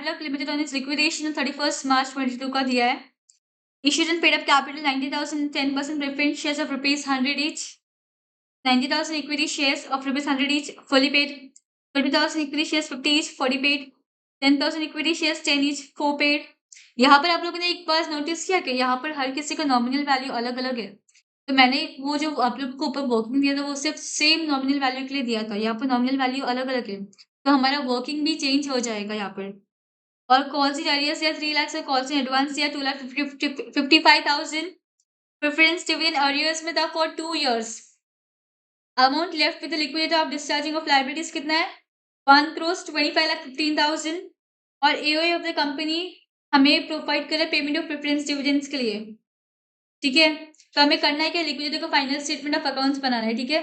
luck limited on it's liquidation 31 March 2022 का दिया है। Issued and paid up capital 90,000, 10% preference shares of rupees 100 each. 90,000 equity shares of rupees 100 each, fully paid. 30,000 equity shares 50 each, 40 paid. 10,000 equity shares 10 each, 4 paid. यहाँ पर आप लोगों ने एक बार notice किया कि यहाँ पर हर किसी का नॉमिनल वैल्यू अलग अलग है। तो मैंने वो जो आप लोग को ऊपर वर्किंग दिया था वो सिर्फ सेम नॉमिनल वैल्यू के लिए दिया था। यहाँ पर नॉमिनल वैल्यू अलग अलग है, तो हमारा वर्किंग भी चेंज हो जाएगा यहाँ पर। और कॉल सी एरियर्स या 3 लाख से कॉल सी एडवांस या 2,55,000 प्रेफरेंस डिविडेंड एरियर्स में था for 2 years। Amount left with the liquidity of discharging of liabilities कितना है? 1,25,15,000। और एओए ऑफ द कंपनी हमें प्रोवाइड करे पेमेंट ऑफ प्रेफरेंस डिविडेंड्स के लिए। ठीक है, तो हमें करना है कि लिक्विडिटी का फाइनल स्टेटमेंट ऑफ अकाउंट्स बनाना है। ठीक है,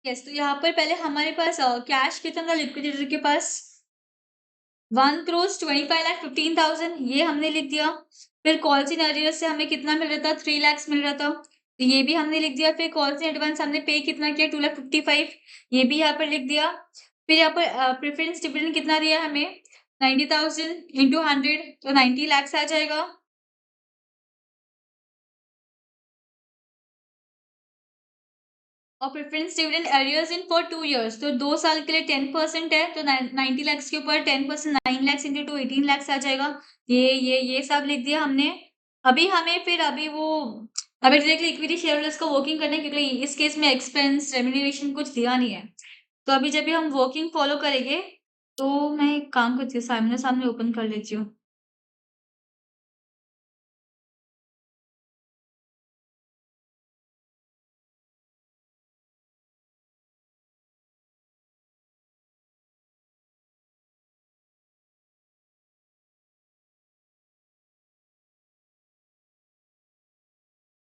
यस। तो यहाँ पर पहले हमारे पास कैश कितना था लिक्विडिटी के पास? 1,25,15,000 ये हमने लिख दिया। फिर कॉल इन एरियर्स से हमें कितना मिल रहा था? 3 lakhs मिल रहा था, तो ये भी हमने लिख दिया। फिर कॉल इन एडवांस हमने पे कितना किया? 2,55,000, ये भी यहाँ पर लिख दिया। फिर यहाँ पर प्रेफरेंस डिविडेंड कितना दिया हमें? 90,000 इंटू 100, तो 90 lakhs आ जाएगा। और preference dividend arrears in for 2 years, तो 2 साल के लिए 10% है, तो 90 lakhs के ऊपर 10% 9 lakhs इंटू 2 18 lakhs आ जाएगा। ये सब लिख दिया हमने। अभी हमें फिर अभी डायरेक्टली इक्विटी शेयरहोल्डर्स को वर्किंग करने के लिए इस केस में एक्सपेंस रेम्यूनरेशन कुछ दिया नहीं है। तो अभी जब भी हम वर्किंग फॉलो करेंगे, तो मैं एक काम करती हूँ, सामने ओपन कर लेती हूँ।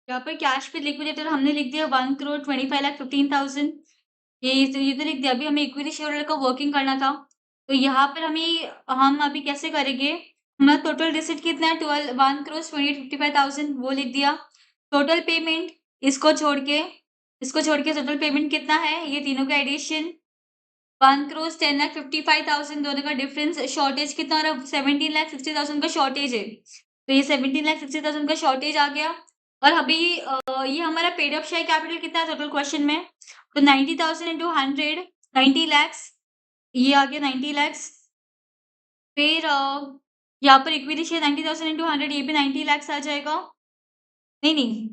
यहाँ पर कैश विद लिक्विडेटर हमने लिख दिया 1,25,15,000। ये तो लिख दिया। अभी हमें इक्विटी शेयर होल्डर का वर्किंग करना था, तो यहाँ पर हम अभी कैसे करेंगे? हमारा टोटल रिसिट कितना है? 1,20,25,000 वो लिख दिया। टोटल पेमेंट इसको छोड़ के टोटल पेमेंट कितना है? ये तीनों का एडिशन 1,10,55,000, दोनों का डिफरेंस। शॉर्टेज कितना आ रहा? 17,60,000 का शॉर्टेज है, तो ये 17,60,000 का शॉर्टेज आ गया। और अभी ये हमारा पेड अप शेयर कैपिटल कितना है टोटल क्वेश्चन में? तो 90,000 इंटू 100, 90 lakhs, ये आ गया 90 lakhs। फिर यहाँ पर इक्विटी शेयर 90,000 इंटू 100, ये भी 90 lakhs आ जाएगा। नहीं,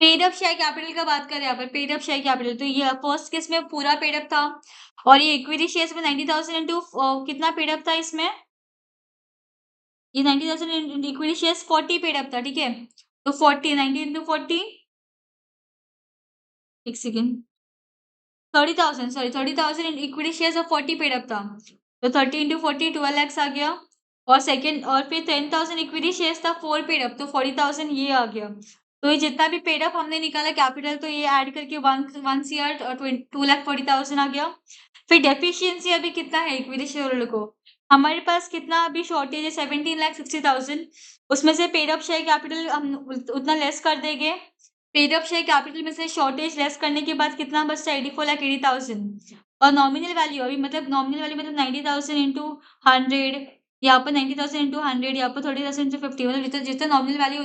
पेड अप शेयर कैपिटल का बात करें यहाँ पर, पेड अप शेयर कैपिटल। तो ये फर्स्ट केस में पूरा पेड अप था, और ये इक्विटी शेयर्स में 90,000 इंटू कितना पेड अप था इसमें? ये 90,000 इक्विटी शेयर्स 40 पेड अप था। ठीक है, तो 40 90 इंटू 40, एक सेकेंड, 30,000, सॉरी 30,000 इक्विटी शेयर्स और 40 पेड अप था, तो 30 इंटू 40 12 lakhs आ गया। और सेकेंड, और फिर 10,000 इक्विटी शेयर्स था 4 पेड अप, तो 40,000 ये आ गया। तो ये जितना भी पेड अप हमने निकाला कैपिटल, तो ये ऐड करके 1 CR और 2,40,000 आ गया। फिर डेफिशिएंसी अभी कितना है इक्विटी शेयर होल्डर को? हमारे पास कितना अभी शॉर्टेज है? 17,60,000। उसमें से पेड अप शेयर कैपिटल हम उतना लेस कर देंगे। पेड अप शेयर कैपिटल में से शॉर्टेज लेस करने के बाद कितना बचता है? 84,80,000। और नॉमिनल वैल्यू अभी मतलब 90,000 इंटू 100, यहाँ पर 90,000 इंटू 100, यहाँ पर 30,000 इंटू 50, मतलब जितना नॉमिनल वैल्यू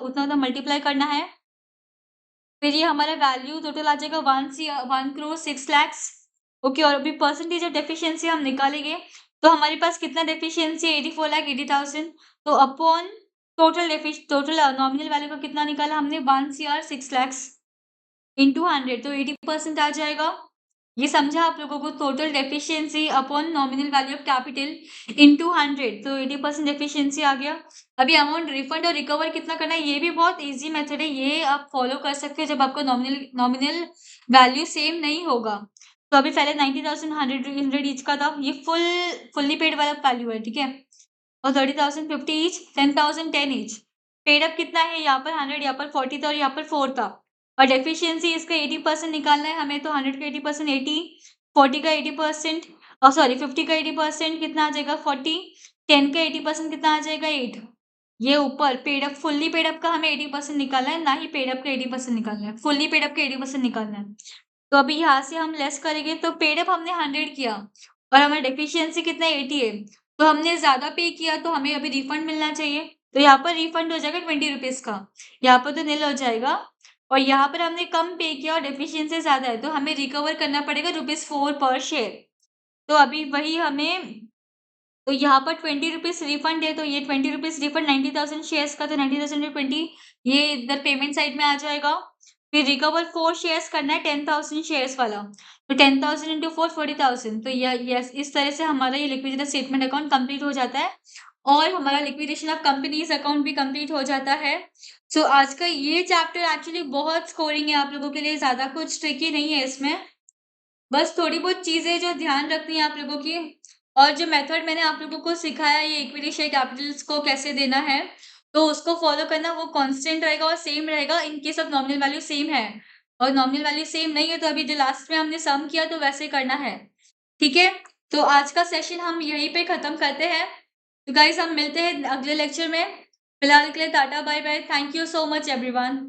उतना मल्टीप्लाई करना है। फिर ये हमारा वैल्यू टोटल आ जाएगा 1 crore 6 lakhs। ओके, और अभी परसेंटेज ऑफ डेफिशिएंसी हम निकालेंगे, तो हमारे पास कितना डेफिशिएंसी है? 84,80,000। तो अपॉन टोटल नॉमिनल वैल्यू का कितना निकाला हमने? 1 CR 6 lakhs इंटू 100, तो 80% आ जाएगा। ये समझा आप लोगों को? Total deficiency upon nominal value of capital into 100, तो 80% डेफिशिएंसी आ गया। अभी अमाउंट रिफंड और रिकवर कितना करना है, ये भी बहुत इजी मेथड है, ये आप फॉलो कर सकते हो जब आपका नॉमिनल वैल्यू सेम नहीं होगा। तो अभी पहले 90,000 100 ईच का था, ये फुल्ली पेड वाला वैल्यू है। ठीक है, और 30,000 50 ईच, 10,000 10 ईच। पेड अप कितना है? यहाँ पर 100, यहाँ पर 40 था, और यहाँ पर 4 था। और डेफिशिएंसी इसका 80% निकालना है हमें, तो 100 का 80% 80, 40 का 80%, और सॉरी 50 का 80% कितना आ जाएगा? 40, 10 का 80% कितना आ जाएगा? 8। ये ऊपर paid up, fully paid up का हमें 80% निकालना है, ना ही पेड अप का 80% निकालना है, फुल्ली पेड अप का 80% निकालना है। तो अभी यहाँ से हम लेस करेंगे, तो पेड अप हमने 100 किया और हमारा डेफिशिएंसी कितना 80 है, तो हमने ज़्यादा पे किया तो हमें अभी रिफंड मिलना चाहिए। तो यहाँ पर रिफंड हो जाएगा 20 रुपीज़ का। यहाँ पर तो निल हो जाएगा और यहाँ पर हमने कम पे किया और डेफिशिएंसी ज़्यादा है तो हमें रिकवर करना पड़ेगा ₹4 पर शेयर। तो अभी वही हमें तो यहाँ पर 20 रुपीज़ रिफंड है तो ये 20 रुपीज़ रिफंड 90,000 शेयर्स का तो 90,000 में 20 ये इधर पेमेंट साइड में आ जाएगा। फिर रिकवर 4 शेयर्स करना है 10,000 शेयर्स वाला। तो 10,000 इंटू 4 40,000 तो यस इस तरह से हमारा ये लिक्विडिटी स्टेटमेंट अकाउंट कंप्लीट हो जाता है और हमारा लिक्विडेशन ऑफ कंपनीज अकाउंट भी कंप्लीट हो जाता है। सो आज का ये चैप्टर एक्चुअली बहुत स्कोरिंग है आप लोगों के लिए, ज़्यादा कुछ ट्रिकी नहीं है इसमें। बस थोड़ी बहुत चीज़ें जो ध्यान रखनी है आप लोगों की और जो मेथड मैंने आप लोगों को सिखाया ये इक्विटी शेयर कैपिटल्स को कैसे देना है, तो उसको फॉलो करना वो कांस्टेंट रहेगा और सेम रहेगा in case of nominal value same है और नॉमिनल वैल्यू सेम नहीं है तो अभी जो लास्ट में हमने सम किया तो वैसे करना है। ठीक है? तो आज का सेशन हम यहीं पे खत्म करते हैं। तो गाइस हम मिलते हैं अगले लेक्चर में। फिलहाल के लिए ta ta bye bye. Thank you so much everyone.